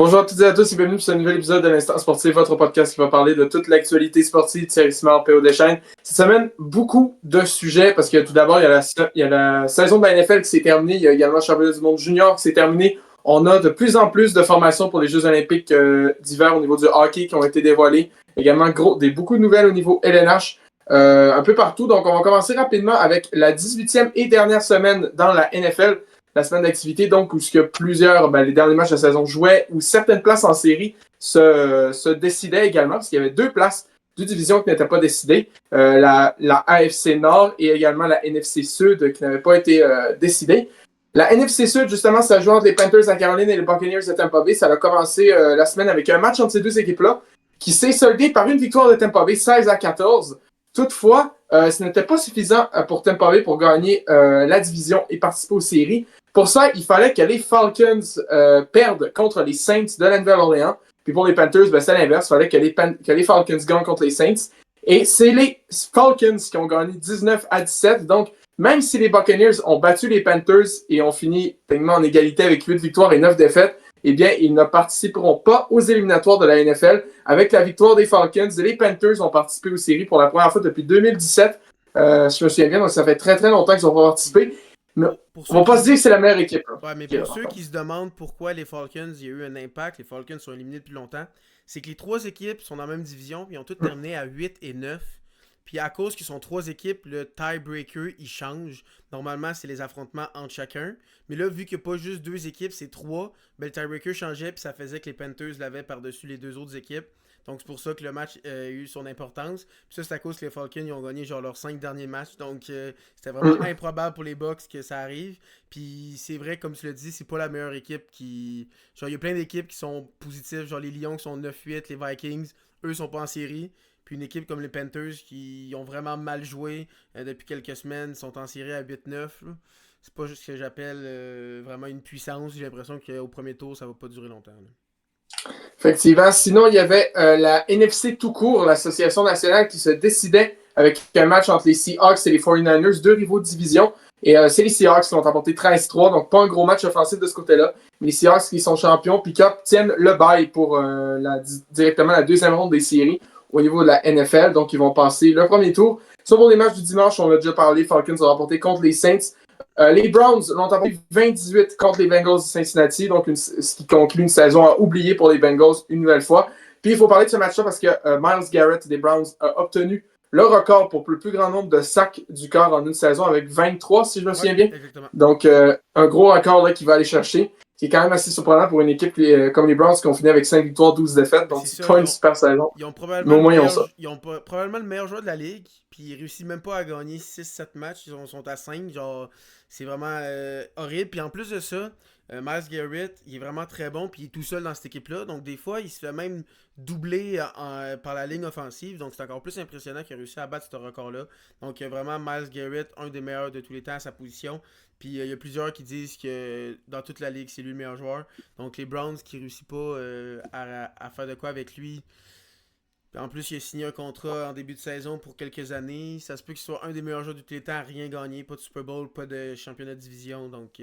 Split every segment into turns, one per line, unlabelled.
Bonjour à toutes et à tous et bienvenue pour ce nouvel épisode de l'Instant Sportif, votre podcast qui va parler de toute l'actualité sportive. Thierry Simard, PO Deschênes. Cette semaine, beaucoup de sujets parce que tout d'abord, il y a la saison de la NFL qui s'est terminée. Il y a également le championnat du monde junior qui s'est terminé. On a de plus en plus de formations pour les Jeux olympiques d'hiver au niveau du hockey qui ont été dévoilées. Également, beaucoup de nouvelles au niveau LNH. Un peu partout. Donc, on va commencer rapidement avec la 18e et dernière semaine dans la NFL. La semaine d'activité, donc, où ce que plusieurs, les derniers matchs de la saison jouaient, où certaines places en série se décidaient également, parce qu'il y avait deux places, deux divisions qui n'étaient pas décidées, la AFC Nord et également la NFC Sud qui n'avaient pas été décidées. La NFC Sud, justement, ça joue entre les Panthers à Caroline et les Buccaneers de Tampa Bay. Ça a commencé la semaine avec un match entre ces deux équipes-là, qui s'est soldé par une victoire de Tampa Bay, 16-14. Toutefois, ce n'était pas suffisant pour Tampa Bay pour gagner la division et participer aux séries. Pour ça, il fallait que les Falcons perdent contre les Saints de la Nouvelle-Orléans. Puis pour les Panthers, c'est l'inverse. Il fallait que les Falcons gagnent contre les Saints. Et c'est les Falcons qui ont gagné 19-17. Donc, même si les Buccaneers ont battu les Panthers et ont fini techniquement en égalité avec 8 victoires et 9 défaites, eh bien, ils ne participeront pas aux éliminatoires de la NFL. Avec la victoire des Falcons, les Panthers ont participé aux séries pour la première fois depuis 2017. Je me souviens bien, donc ça fait très très longtemps qu'ils n'ont pas participé. Mais on va pas se dire que c'est la meilleure équipe.
Ouais, mais pour ceux qui se demandent pourquoi les Falcons, il y a eu un impact, les Falcons sont éliminés depuis longtemps, c'est que les trois équipes sont dans la même division, puis ils ont toutes terminé à 8 et 9. Puis à cause qu'ils sont trois équipes, le tiebreaker, il change. Normalement, c'est les affrontements entre chacun. Mais là, vu qu'il n'y a pas juste deux équipes, c'est trois, le tiebreaker changeait, puis ça faisait que les Panthers l'avaient par-dessus les deux autres équipes. Donc c'est pour ça que le match a eu son importance. Puis ça, c'est à cause que les Falcons ils ont gagné genre leurs 5 derniers matchs. Donc c'était vraiment improbable pour les Bucks que ça arrive. Puis c'est vrai, comme tu l'as dit, c'est pas la meilleure équipe qui. Genre, il y a plein d'équipes qui sont positives. Genre les Lions qui sont 9-8, les Vikings, eux sont pas en série. Puis une équipe comme les Panthers qui ont vraiment mal joué depuis quelques semaines, sont en série à 8-9. C'est pas juste ce que j'appelle vraiment une puissance. J'ai l'impression qu'au premier tour, ça va pas durer longtemps. Là.
Effectivement. Sinon, il y avait la NFC tout court, l'Association nationale, qui se décidait avec un match entre les Seahawks et les 49ers, deux rivaux de division. Et c'est les Seahawks qui l'ont emporté 13-3, donc pas un gros match offensif de ce côté-là. Mais les Seahawks qui sont champions, puis qui obtiennent le bail pour directement la deuxième ronde des séries au niveau de la NFL. Donc, ils vont passer le premier tour. Sur pour les matchs du dimanche, on a déjà parlé, Falcons ont remporté contre les Saints. Les Browns l'ont emporté 28 contre les Bengals de Cincinnati, donc ce qui conclut une saison à oublier pour les Bengals une nouvelle fois. Puis il faut parler de ce match-là parce que Myles Garrett des Browns a obtenu le record pour le plus grand nombre de sacs du corps en une saison avec 23, si je me souviens bien.
Exactement.
Donc un gros record là, qu'il va aller chercher, qui est quand même assez surprenant pour une équipe comme les Browns qui ont fini avec 5 victoires, 12 défaites. Donc c'est pas une super saison.
Ils ont
Mais au moins ils ont ça.
Ils ont probablement le meilleur joueur de la ligue, puis ils réussissent même pas à gagner 6-7 matchs, ils sont à 5, genre c'est vraiment horrible. Puis en plus de ça, Myles Garrett, il est vraiment très bon, puis il est tout seul dans cette équipe-là, donc des fois il se fait même doubler par la ligne offensive, donc c'est encore plus impressionnant qu'il a réussi à battre ce record-là. Donc vraiment Myles Garrett, un des meilleurs de tous les temps à sa position. Puis il y a plusieurs qui disent que dans toute la ligue, c'est lui le meilleur joueur. Donc les Browns qui ne réussissent pas à faire de quoi avec lui. En plus, il a signé un contrat en début de saison pour quelques années. Ça se peut qu'il soit un des meilleurs joueurs de tous les temps à rien gagner. Pas de Super Bowl, pas de championnat de division. Donc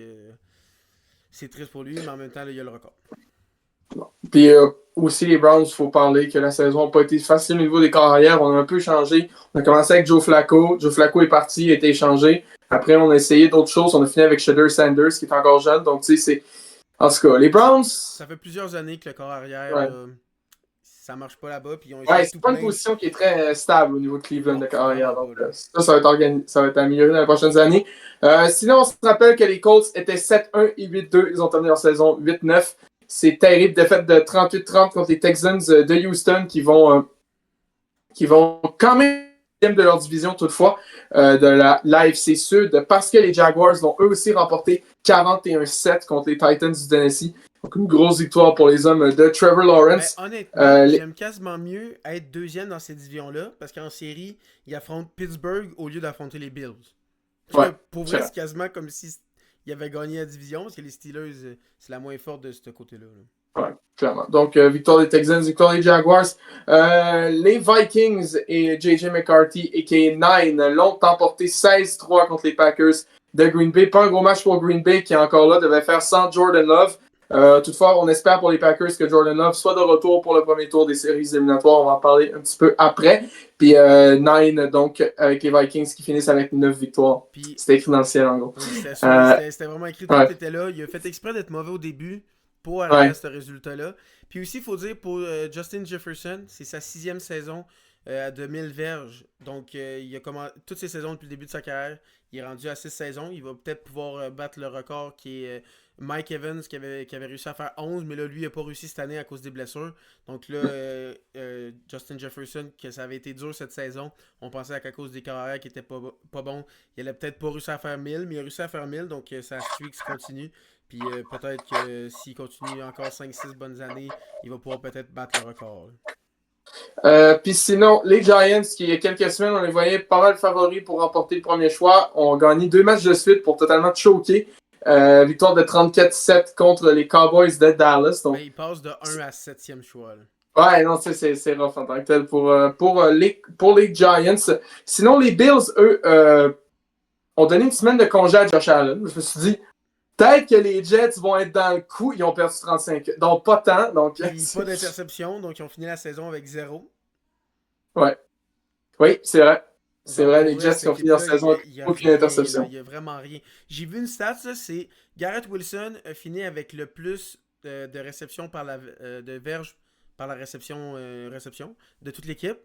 c'est triste pour lui, mais en même temps, là, il a le record.
Puis aussi, les Browns, il faut parler que la saison n'a pas été facile au niveau des carrières. On a un peu changé. On a commencé avec Joe Flacco. Joe Flacco est parti, il a été échangé. Après, on a essayé d'autres choses. On a fini avec Shedeur Sanders, qui est encore jeune. Donc, tu sais, c'est. En tout cas, les Browns.
Ça fait plusieurs années que le corps arrière,
ouais.
Ça marche pas là-bas. Puis ils ont
C'est pas une position qui est très stable au niveau de Cleveland de carrière. Donc, ça va être amélioré dans les prochaines années. Sinon, on se rappelle que les Colts étaient 7-1 et 8-2. Ils ont terminé leur saison 8-9. C'est terrible, défaite de 38-30 contre les Texans de Houston qui vont quand même de leur division toutefois de l'AFC Sud parce que les Jaguars l'ont eux aussi remporté 41-7 contre les Titans du Tennessee. Donc une grosse victoire pour les hommes de Trevor Lawrence.
Mais honnêtement, j'aime quasiment mieux être deuxième dans cette division-là parce qu'en série, ils affrontent Pittsburgh au lieu d'affronter les Bills.
Ouais,
pour vrai, c'est quasiment comme si il avait gagné la division parce que les Steelers, c'est la moins forte de ce côté-là.
Ouais, clairement. Donc, victoire des Texans, victoire des Jaguars. Les Vikings et J.J. McCarthy, a.k.a. Nine, l'ont emporté 16-3 contre les Packers de Green Bay. Pas un gros match pour Green Bay qui, encore là, devait faire sans Jordan Love. Toutefois, on espère pour les Packers que Jordan Love soit de retour pour le premier tour des séries éliminatoires. On va en parler un petit peu après. Puis 9, donc, avec les Vikings qui finissent avec 9 victoires.
Puis,
C'était écrit dans le ciel, en gros.
oui,
Euh,
c'était vraiment écrit, tout
ouais,
était là. Il a fait exprès d'être mauvais au début pour arriver à
ouais.
ce résultat-là. Puis aussi, il faut dire pour Justin Jefferson, c'est sa 6e saison à 2000 verges. Donc, il a toutes ses saisons depuis le début de sa carrière. Il est rendu à 6 saisons. Il va peut-être pouvoir battre le record qui est Mike Evans qui avait réussi à faire 11, mais là, lui, il n'a pas réussi cette année à cause des blessures. Donc là, Justin Jefferson, que ça avait été dur cette saison, on pensait qu'à cause des carrières qui n'étaient pas bons, il allait peut-être pas réussir à faire 1000, mais il a réussi à faire 1000, donc sa streak continue. Puis peut-être que s'il continue encore 5-6 bonnes années, il va pouvoir peut-être battre le record.
Puis sinon, les Giants, qui il y a quelques semaines, on les voyait pas mal favoris pour remporter le premier choix, ont gagné 2 matchs de suite pour totalement choquer. Victoire de 34-7 contre les Cowboys de Dallas. Donc,
Mais il passe de 1 à 7e choix. Là.
ouais, non, c'est rough en tant que tel pour les Giants. Sinon, les Bills, eux, ont donné une semaine de congé à Josh Allen. Je me suis dit, peut-être que les Jets vont être dans le coup. Ils ont perdu 35. Donc, pas tant. Donc,
Puis pas d'interception, donc ils ont fini la saison avec 0.
ouais. Oui, c'est vrai. C'est
Genre
vrai,
pour
les
vrai,
Jets
cette
qui ont fini leur
équipe-là,
saison avec
il y a
aucune
rien, là, il
interception.
y a vraiment rien. J'ai vu une stat, là, c'est Garrett Wilson a fini avec le plus de réceptions de verges par la réception de toute l'équipe.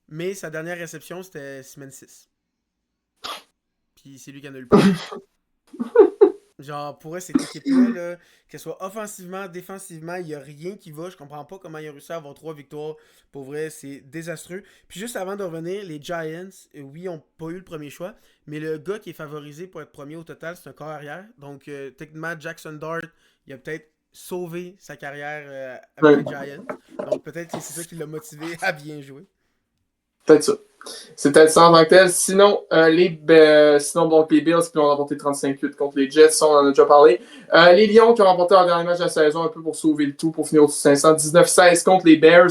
Mais sa dernière réception, c'était semaine 6. Puis c'est lui qui en a eu le plus. Genre, pour eux, cette équipe-là, là, que ce soit offensivement, défensivement, il n'y a rien qui va. Je comprends pas comment ils ont réussi à avoir 3 victoires. Pour vrai, c'est désastreux. Puis juste avant de revenir, les Giants, oui, ont pas eu le premier choix, mais le gars qui est favorisé pour être premier au total, c'est un corps arrière. Donc, techniquement, Jackson Dart, il a peut-être sauvé sa carrière avec
Ouais,
les Giants. Donc, peut-être que c'est ça qui l'a motivé à bien jouer.
peut-être ça. C'est peut-être ça en tant que tel. Sinon, sinon bon, les Bills qui ont remporté 35-8 contre les Jets, ça, on en a déjà parlé. Les Lions qui ont remporté leur dernier match de la saison un peu pour sauver le tout, pour finir au 519-16 contre les Bears.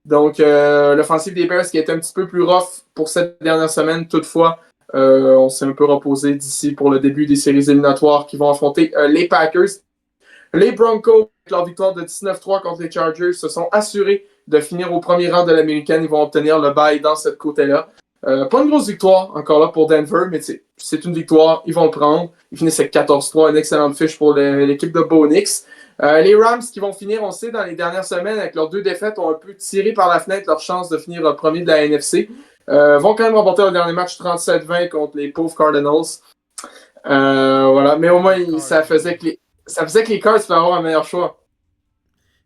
Donc, l'offensive des Bears qui a été un petit peu plus rough pour cette dernière semaine. Toutefois, on s'est un peu reposé d'ici pour le début des séries éliminatoires qui vont affronter les Packers. Les Broncos, avec leur victoire de 19-3 contre les Chargers, se sont assurés de finir au premier rang de l'américaine. Ils vont obtenir le bye dans cette côté-là. Pas une grosse victoire encore là pour Denver, mais c'est une victoire. Ils vont le prendre. Ils finissent avec 14-3, une excellente fiche pour l'équipe de Bo Nix. Les Rams qui vont finir, on sait, dans les dernières semaines, avec leurs 2 défaites, ont un peu tiré par la fenêtre leur chance de finir premier de la NFC. Vont quand même remporter leur dernier match 37-20 contre les pauvres Cardinals. Voilà, mais au moins,
Les Cards,
ça faisait que les Cards pouvaient avoir un meilleur choix.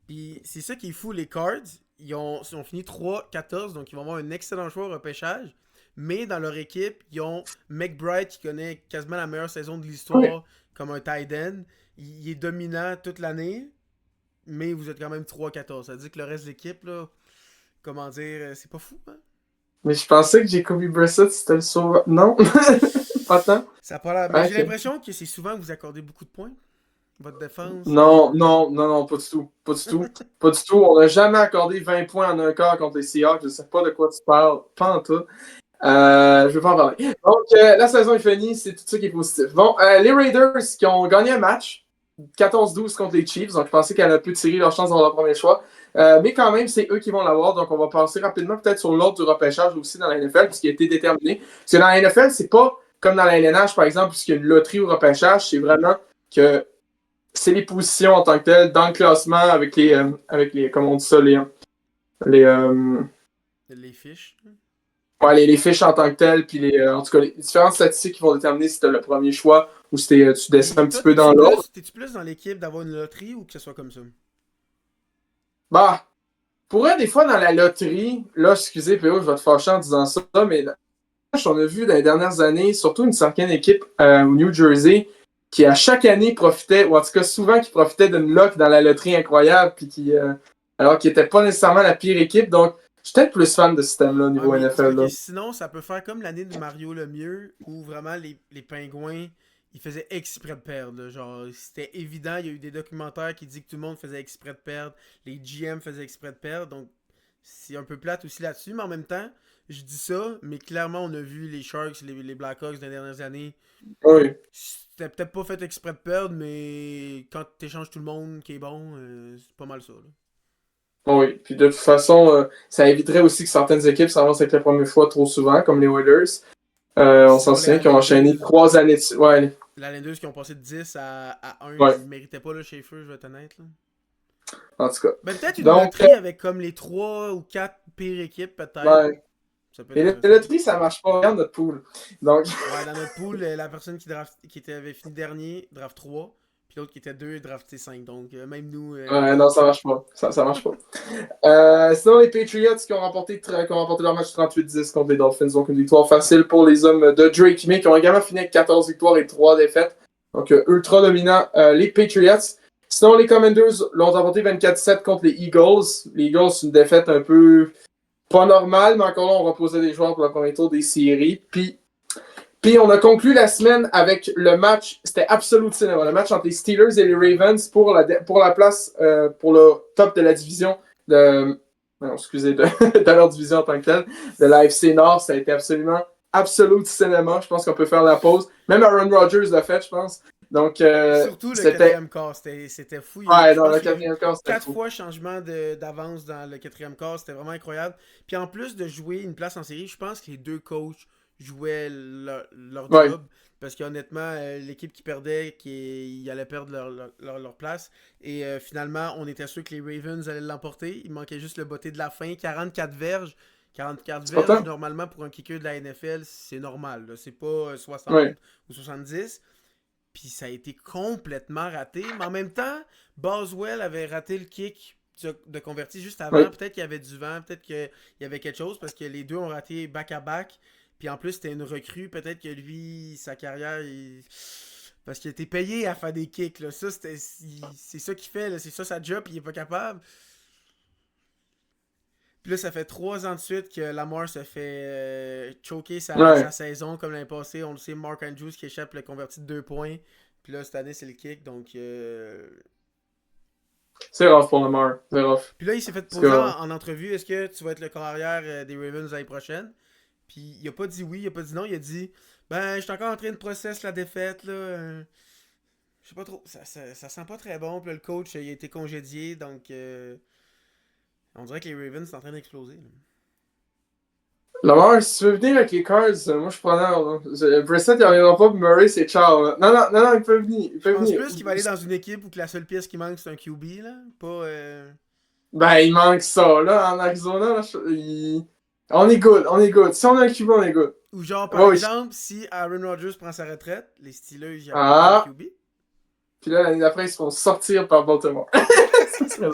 Puis c'est ça qui est fou, les Cards, ils ont fini 3-14, donc ils vont avoir un excellent choix au repêchage. Mais dans leur équipe, ils ont McBride qui connaît quasiment la meilleure saison de
Ouais.
l'histoire comme un tight end. Il est dominant toute l'année, mais vous êtes quand même 3-14. Ça veut dire que le reste de l'équipe, là, comment dire, c'est pas fou, hein?
Mais je pensais que Jacoby Brissett, c'était le sauveur. Non? Pas tant?
Ça a pas l'air. Mais j'ai
Ok.
l'impression que c'est souvent que vous accordez beaucoup de points. Votre défense.
Non, non, non, non, pas du tout. Pas du tout. Pas du tout. On n'a jamais accordé 20 points en un quart contre les Seahawks. Je sais pas de quoi tu parles. Pas en tout. Je vais pas en parler. Donc, la saison est finie. C'est tout ça qui est positif. Bon, les Raiders qui ont gagné un match 14-12 contre les Chiefs. Donc, je pensais qu'elle a pu tirer leur chance dans leur premier choix. Mais quand même, c'est eux qui vont l'avoir. Donc, on va passer rapidement peut-être sur l'ordre du repêchage aussi dans la NFL, puisqu'il a été déterminé. Parce que dans la NFL, c'est pas comme dans la LNH, par exemple, puisqu'il y a une loterie au repêchage. C'est vraiment que c'est les positions en tant que telles dans le classement avec les comment on dit ça, les,
Les fiches.
ouais, les fiches en tant que telles, puis en tout cas, les différentes statistiques qui vont déterminer si tu as le premier choix ou si tu descends
Puis
un petit
toi,
peu dans l'ordre.
t'es-tu plus dans l'équipe d'avoir une loterie ou que ce soit comme ça?
Bah, pour eux, des fois, dans la loterie, là, excusez, PO, je vais te fâcher en disant ça, mais on a vu dans les dernières années, surtout une certaine équipe au New Jersey, qui à chaque année profitait, ou en tout cas souvent qui profitait d'une luck dans la loterie incroyable, puis alors qu'ils n'étaient pas nécessairement la pire équipe. Donc, je suis peut-être plus fan de ce système-là au
Ah,
niveau
mais c'est
NFL.
parce
Là.
que sinon, ça peut faire comme l'année de Mario Lemieux, où vraiment les pingouins, ils faisaient exprès de perdre. Là. Genre, c'était évident, il y a eu des documentaires qui disent que tout le monde faisait exprès de perdre, les GM faisaient exprès de perdre, donc c'est un peu plate aussi là-dessus, mais en même temps, je dis ça, mais clairement, on a vu les Sharks, les Blackhawks dans les dernières années.
Oui.
C'était peut-être pas fait exprès de perdre, mais quand t'échanges tout le monde qui est bon, c'est pas mal ça. Là.
Oui. Puis de toute façon, ça éviterait aussi que certaines équipes s'avancent avec la première fois trop souvent, comme les Oilers. On s'en
Sinon, les
souvient qu'ils ont enchaîné 3 années de... Ouais.
La Islanders qui ont passé de 10 à 1,
Ouais.
ils méritaient pas le Schaefer, je vais être honnête. Là.
En tout cas.
Ben, peut-être une
Donc,
loterie avec comme les 3 ou 4 pires équipes, peut-être.
ouais.
Ça peut être
Et le
intéressant.
loterie, ça marche pas bien, notre pool. Donc,
Ouais, dans notre pool, la personne avait fini dernier, draft 3. Puis l'autre qui était 2, drafté 5. Donc, même nous.
ouais, non, ça marche pas. Ça marche pas. Sinon, les Patriots qui ont remporté leur match 38-10 contre les Dolphins. Donc, une victoire facile pour les hommes de Drake May qui ont également fini avec 14 victoires et 3 défaites. Donc, ultra dominant, les Patriots. Sinon, les Commanders l'ont remporté 24-7 contre les Eagles. Les Eagles, c'est une défaite un peu pas normale, mais encore là, on reposait des joueurs pour le premier tour des séries. Puis on a conclu la semaine avec le match, c'était Absolute Cinéma, le match entre les Steelers et les Ravens pour la place, pour le top de la division de, non, excusez, de leur division en tant que telle, de la FC Nord. Ça a été absolument Absolute Cinéma. Je pense qu'on peut faire la pause. Même Aaron Rodgers l'a fait, je pense. Donc,
Surtout le
c'était...
quatrième quart, c'était fou.
Ouais,
Je
dans
pense
le
qu'il y a eu
quatrième quart, c'était
4
fou.
fois changement d'avance dans le quatrième quart, c'était vraiment incroyable. Puis en plus de jouer une place en série, je pense que les deux coachs jouaient leur
Ouais.
job. Parce qu'honnêtement, l'équipe qui perdait, ils allaient perdre leur place. Et finalement, on était sûr que les Ravens allaient l'emporter. Il manquait juste le botté de la fin. 44 verges. 44
C'est pas
verges,
tant?
normalement, pour un kicker de la NFL, c'est normal. Là. C'est pas 60
Ouais.
ou 70. Puis ça a été complètement raté. Mais en même temps, Boswell avait raté le kick de converti juste avant.
Ouais.
Peut-être qu'il y avait du vent, peut-être qu'il y avait quelque chose parce que les deux ont raté back-à-back. Puis en plus, c'était une recrue. Peut-être que lui, sa carrière, parce qu'il a été payé à faire des kicks. Là. Ça, c'est ça qu'il fait. Là. C'est ça sa job. Puis il est pas capable. Puis là, ça fait 3 ans de suite que Lamar se fait choquer
Ouais.
sa saison comme l'année passée. On le sait, Mark Andrews qui échappe le converti de 2 points. Puis là, cette année, c'est le kick. Donc.
C'est rough pour Lamar. C'est rough.
Puis là, il s'est fait
Parce
poser
que,
en entrevue est-ce que tu vas être le corps arrière des Ravens l'année prochaine. Puis il a pas dit oui, il a pas dit non. Il a dit ben, je suis encore en train de process la défaite. Là. Je sais pas trop. Ça sent pas très bon. Puis là, le coach, il a été congédié. Donc. On dirait que les Ravens sont en train d'exploser. Là.
Lamar, si tu veux venir avec les Cards, moi je suis preneur. Brissett, il reviendra pas, puis Murray, c'est ciao. Là. Non, il peut venir. Il
Je
peut
pense
venir.
plus qu'il va aller dans une équipe où que la seule pièce qui manque, c'est un QB. Là. Pas.
Ben, il manque ça, là, en Arizona. Là, on est good, on est good. Si on a un QB, on est good.
Ou genre, par
Oui.
exemple, si Aaron Rodgers prend sa retraite, les Steelers, ils apportent un
Ah,
QB.
puis là, l'année d'après, ils se font sortir par Baltimore. Ça serait-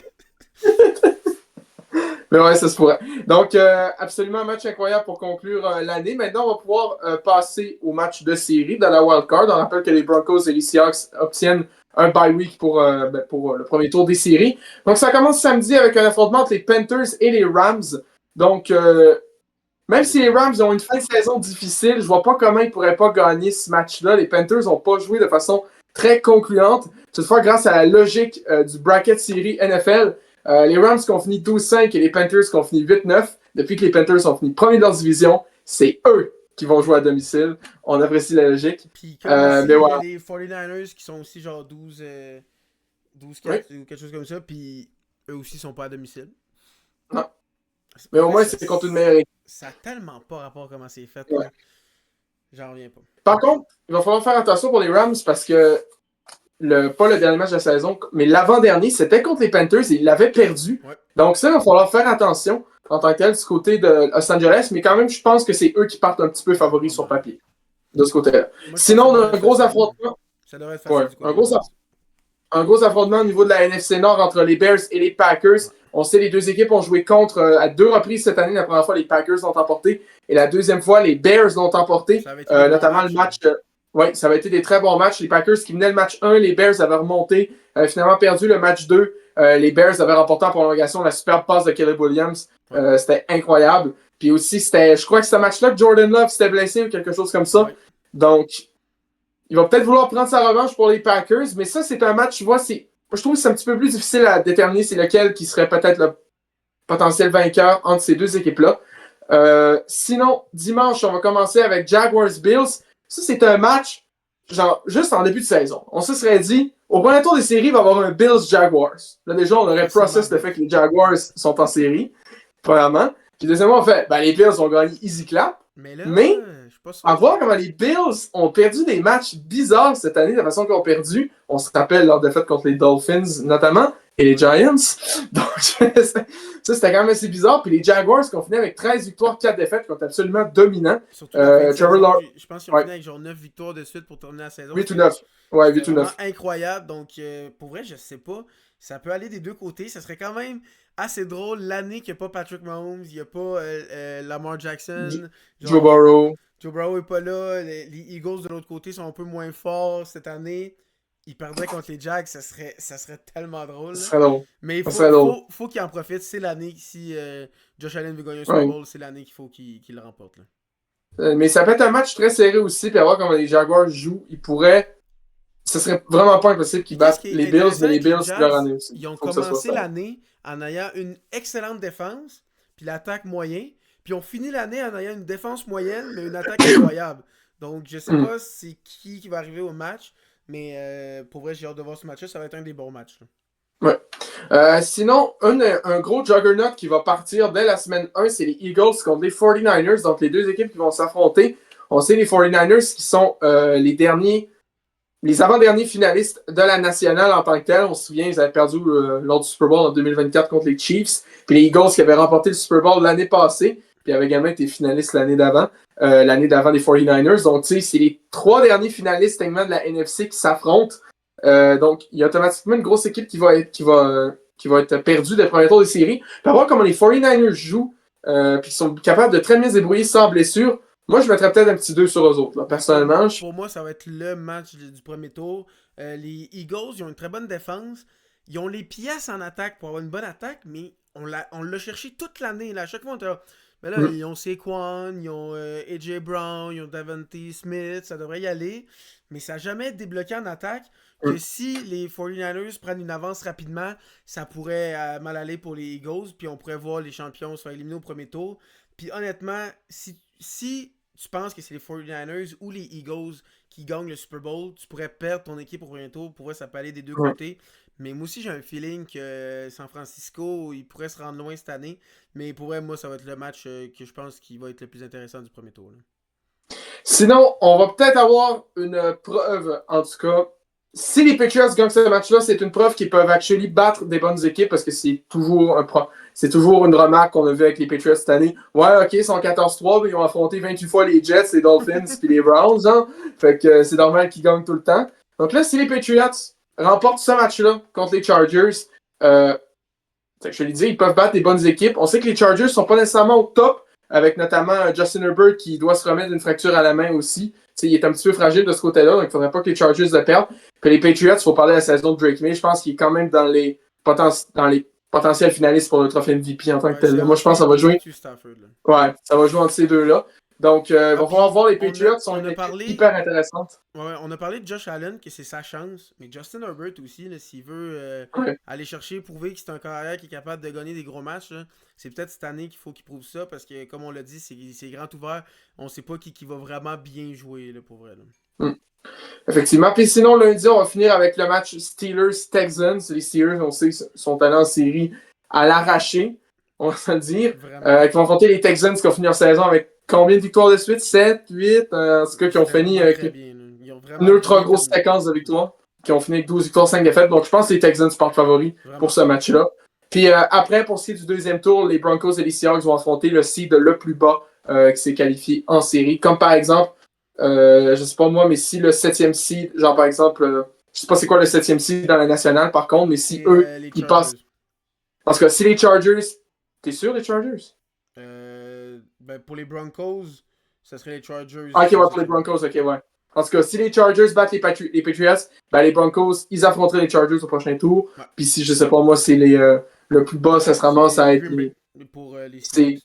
Mais ouais, ça se pourrait. Donc, absolument un match incroyable pour conclure l'année. Maintenant, on va pouvoir passer au match de série de la Wild Card. On rappelle que les Broncos et les Seahawks obtiennent un bye week pour le premier tour des séries. Donc, ça commence samedi avec un affrontement entre les Panthers et les Rams. Donc, même si les Rams ont une fin de saison difficile, je vois pas comment ils pourraient pas gagner ce match-là. Les Panthers n'ont pas joué de façon très concluante. Toutefois, grâce à la logique du bracket série NFL, les Rams qui ont fini 12-5 et les Panthers qui ont fini 8-9, depuis que les Panthers ont fini premier de leur division, c'est eux qui vont jouer à domicile. On apprécie la logique.
Puis comme aussi,
Mais
il y a
voilà.
les 49ers qui sont aussi genre 12-4
Oui.
ou quelque chose comme ça. Puis eux aussi sont pas à domicile.
Non. Mais au moins, c'est contre une meilleure équipe.
Ça a tellement pas rapport à comment c'est fait.
Ouais.
Là. J'en reviens pas.
Par contre, il va falloir faire attention pour les Rams parce que pas le dernier match de la saison, mais l'avant-dernier, c'était contre les Panthers et ils l'avaient perdu.
Ouais.
Donc ça, il va falloir faire attention en tant que tel du côté de Los Angeles, mais quand même, je pense que c'est eux qui partent un petit peu favoris sur papier, de ce côté-là.
Moi,
Sinon, on a un gros affrontement.
Ça devrait être facile
Ouais,
du côté.
un gros affrontement au niveau de la NFC Nord entre les Bears et les Packers. On sait les deux équipes ont joué contre à 2 reprises cette année. La première fois, les Packers l'ont emporté et la deuxième fois, les Bears l'ont emporté. Notamment le match. Oui, ça avait été des très bons matchs. Les Packers qui menaient le match 1, les Bears avaient remonté, avaient finalement perdu le match 2. Les Bears avaient remporté en prolongation la superbe passe de Caleb Williams. C'était incroyable. Puis aussi, je crois que ce match-là, Jordan Love s'était blessé ou quelque chose comme ça.
Ouais.
Donc, il va peut-être vouloir prendre sa revanche pour les Packers, mais ça, c'est un match, tu vois, je trouve que c'est un petit peu plus difficile à déterminer c'est lequel qui serait peut-être potentiel vainqueur entre ces deux équipes-là. Sinon, dimanche, on va commencer avec Jaguars-Bills. Ça, c'est un match, genre, juste en début de saison. On se serait dit, au premier tour des séries, il va y avoir un Bills-Jaguars. Là, déjà, on aurait process le fait que les Jaguars sont en série, premièrement. Puis deuxièmement, on fait, les Bills ont gagné easy clap.
Mais là, je suis pas sûr.
À voir comment les Bills ont perdu des matchs bizarres cette année, de la façon qu'ils ont perdu. On se rappelle leur défaite contre les Dolphins, notamment, et les Giants. Donc, ça, c'était quand même assez bizarre. Puis les Jaguars qui ont fini avec 13 victoires, 4 défaites, qui sont absolument dominants.
Surtout je pense qu'ils ont fini avec genre 9 victoires de suite pour terminer la saison.
8 ou 9. Ouais, 8 ou 9.
C'est incroyable. Donc, pour vrai, je sais pas. Ça peut aller des deux côtés. Ça serait quand même assez drôle l'année qu'il n'y a pas Patrick Mahomes, il n'y a pas Lamar Jackson.
Joe Burrow.
Joe Burrow n'est pas là. Les Eagles de l'autre côté sont un peu moins forts cette année. Ils perdraient contre les Jags, ça serait tellement drôle.
Ça serait drôle.
Mais il faut qu'il en profite. C'est l'année, si Josh Allen veut gagner un Super Bowl, c'est l'année qu'il faut qu'il le remporte. Là.
Mais ça peut être un match très serré aussi, puis à voir comment les Jaguars jouent. Ils pourraient. Ce serait vraiment pas impossible qu'ils battent les Bills, mais les Bills, c'est leur année aussi.
Ils ont commencé l'année en ayant une excellente défense, puis l'attaque moyenne. Puis on finit l'année en ayant une défense moyenne, mais une attaque incroyable. Donc je sais pas c'est qui va arriver au match, mais pour vrai, j'ai hâte de voir ce match-là. Ça va être un des bons matchs. Là.
Ouais. Sinon, un gros juggernaut qui va partir dès la semaine 1, c'est les Eagles contre les 49ers. Donc les deux équipes qui vont s'affronter. On sait les 49ers qui sont les avant-derniers finalistes de la nationale en tant que tel. On se souvient, ils avaient perdu lors du Super Bowl en 2024 contre les Chiefs. Puis les Eagles qui avaient remporté le Super Bowl l'année passée, puis avaient également été finalistes l'année d'avant des 49ers. Donc, tu sais, c'est les 3 derniers finalistes techniquement de la NFC qui s'affrontent. Donc, il y a automatiquement une grosse équipe qui va être perdue des premiers tours des séries. Puis à voir comment les 49ers jouent, puis ils sont capables de très bien se débrouiller sans blessure. Moi, je mettrais peut-être un petit 2 sur eux autres, là, personnellement.
Pour moi, ça va être le match du premier tour. Les Eagles, ils ont une très bonne défense. Ils ont les pièces en attaque pour avoir une bonne attaque, mais on l'a cherché toute l'année. Là. À chaque fois, on était là. Mais là, ils ont Saquon, ils ont AJ Brown, ils ont Davante Smith, ça devrait y aller. Mais ça n'a jamais débloqué en attaque. Que si les 49ers prennent une avance rapidement, ça pourrait mal aller pour les Eagles. Puis on pourrait voir les champions se faire éliminer au premier tour. Puis honnêtement, si tu penses que c'est les 49ers ou les Eagles qui gagnent le Super Bowl, tu pourrais perdre ton équipe au premier tour. Pour vrai, ça peut aller des deux côtés. Mais moi aussi, j'ai un feeling que San Francisco, il pourrait se rendre loin cette année. Mais pour vrai, moi, ça va être le match que je pense qui va être le plus intéressant du premier tour. Là.
Sinon, on va peut-être avoir une preuve, en tout cas. Si les Patriots gagnent ce match-là, c'est une preuve qu'ils peuvent actually battre des bonnes équipes parce que c'est toujours une remarque qu'on a vue avec les Patriots cette année. Ouais, ok, ils sont 14-3, mais ils ont affronté 28 fois les Jets, les Dolphins puis les Browns. Hein? Fait que c'est normal qu'ils gagnent tout le temps. Donc là, si les Patriots remportent ce match-là contre les Chargers, je l'ai dit, ils peuvent battre des bonnes équipes. On sait que les Chargers sont pas nécessairement au top, avec notamment Justin Herbert qui doit se remettre d'une fracture à la main aussi. T'sais, il est un petit peu fragile de ce côté-là, donc il ne faudrait pas que les Chargers le perdent. Puis les Patriots, il faut parler de la saison de Drake May. Je pense qu'il est quand même dans les potentiels finalistes pour le trophée MVP en tant que tel. Moi, je pense que ça va jouer. Ouais, ça va jouer entre ces deux-là. Donc, il va falloir voir les Patriots sont hyper intéressantes.
Ouais, on a parlé de Josh Allen, que c'est sa chance, mais Justin Herbert aussi, là, s'il veut aller chercher, prouver que c'est un carrière qui est capable de gagner des gros matchs, là, c'est peut-être cette année qu'il faut qu'il prouve ça, parce que, comme on l'a dit, c'est grand ouvert. On sait pas qui va vraiment bien jouer, là, pour vrai. Là.
Effectivement. Puis sinon, lundi, on va finir avec le match Steelers-Texans. Les Steelers, on sait, sont allés en série à l'arraché, on va se le dire. Qui vont affronter les Texans qui ont fini leur saison avec combien de victoires de suite? 7, 8? En tout cas, qui ont fini avec une ultra grosse séquence de victoires. Qui ont fini avec 12 victoires, 5 défaites. Donc, je pense que les Texans partent favoris pour ce match-là. Puis après, pour ce qui est du deuxième tour, les Broncos et les Seahawks vont affronter le seed le plus bas qui s'est qualifié en série. Comme par exemple, je sais pas moi, mais si le 7e seed, genre par exemple, je sais pas c'est quoi le 7e seed dans la nationale par contre, mais si eux, ils passent. Parce que si les Chargers, t'es sûr les Chargers?
Ben pour les Broncos, ça serait les Chargers.
Ah, ok, ouais, pour les Broncos, ok, ouais. Parce que si les Chargers battent les Patriots, ben les Broncos, ils affronteraient les Chargers au prochain tour. Ouais. Puis si, je sais pas moi, c'est le plus bas, ça se ramasse à être
pour les
Seahawks.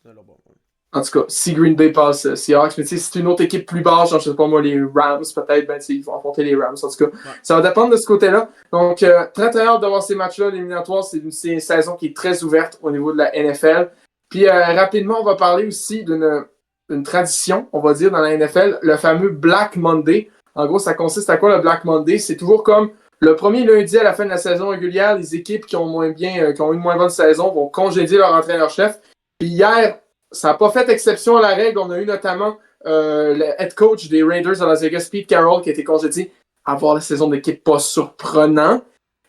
En tout cas, si Green Bay passe Seahawks, mais tu sais, si c'est une autre équipe plus basse, genre, je sais pas moi, les Rams, peut-être, ben, ils vont affronter les Rams. En tout cas, ça va dépendre de ce côté-là. Donc, très, très hâte de voir ces matchs-là. L'éliminatoire, c'est une saison qui est très ouverte au niveau de la NFL. Puis, rapidement, on va parler aussi d'une tradition, on va dire, dans la NFL, le fameux Black Monday. En gros, ça consiste à quoi, le Black Monday? C'est toujours comme le premier lundi à la fin de la saison régulière, les équipes qui ont eu une moins bonne saison vont congédier leur entraîneur-chef. Puis hier, ça n'a pas fait exception à la règle. On a eu notamment le head coach des Raiders de Las Vegas, Pete Carroll, qui a été congédié. Avoir la saison d'équipe, pas surprenant.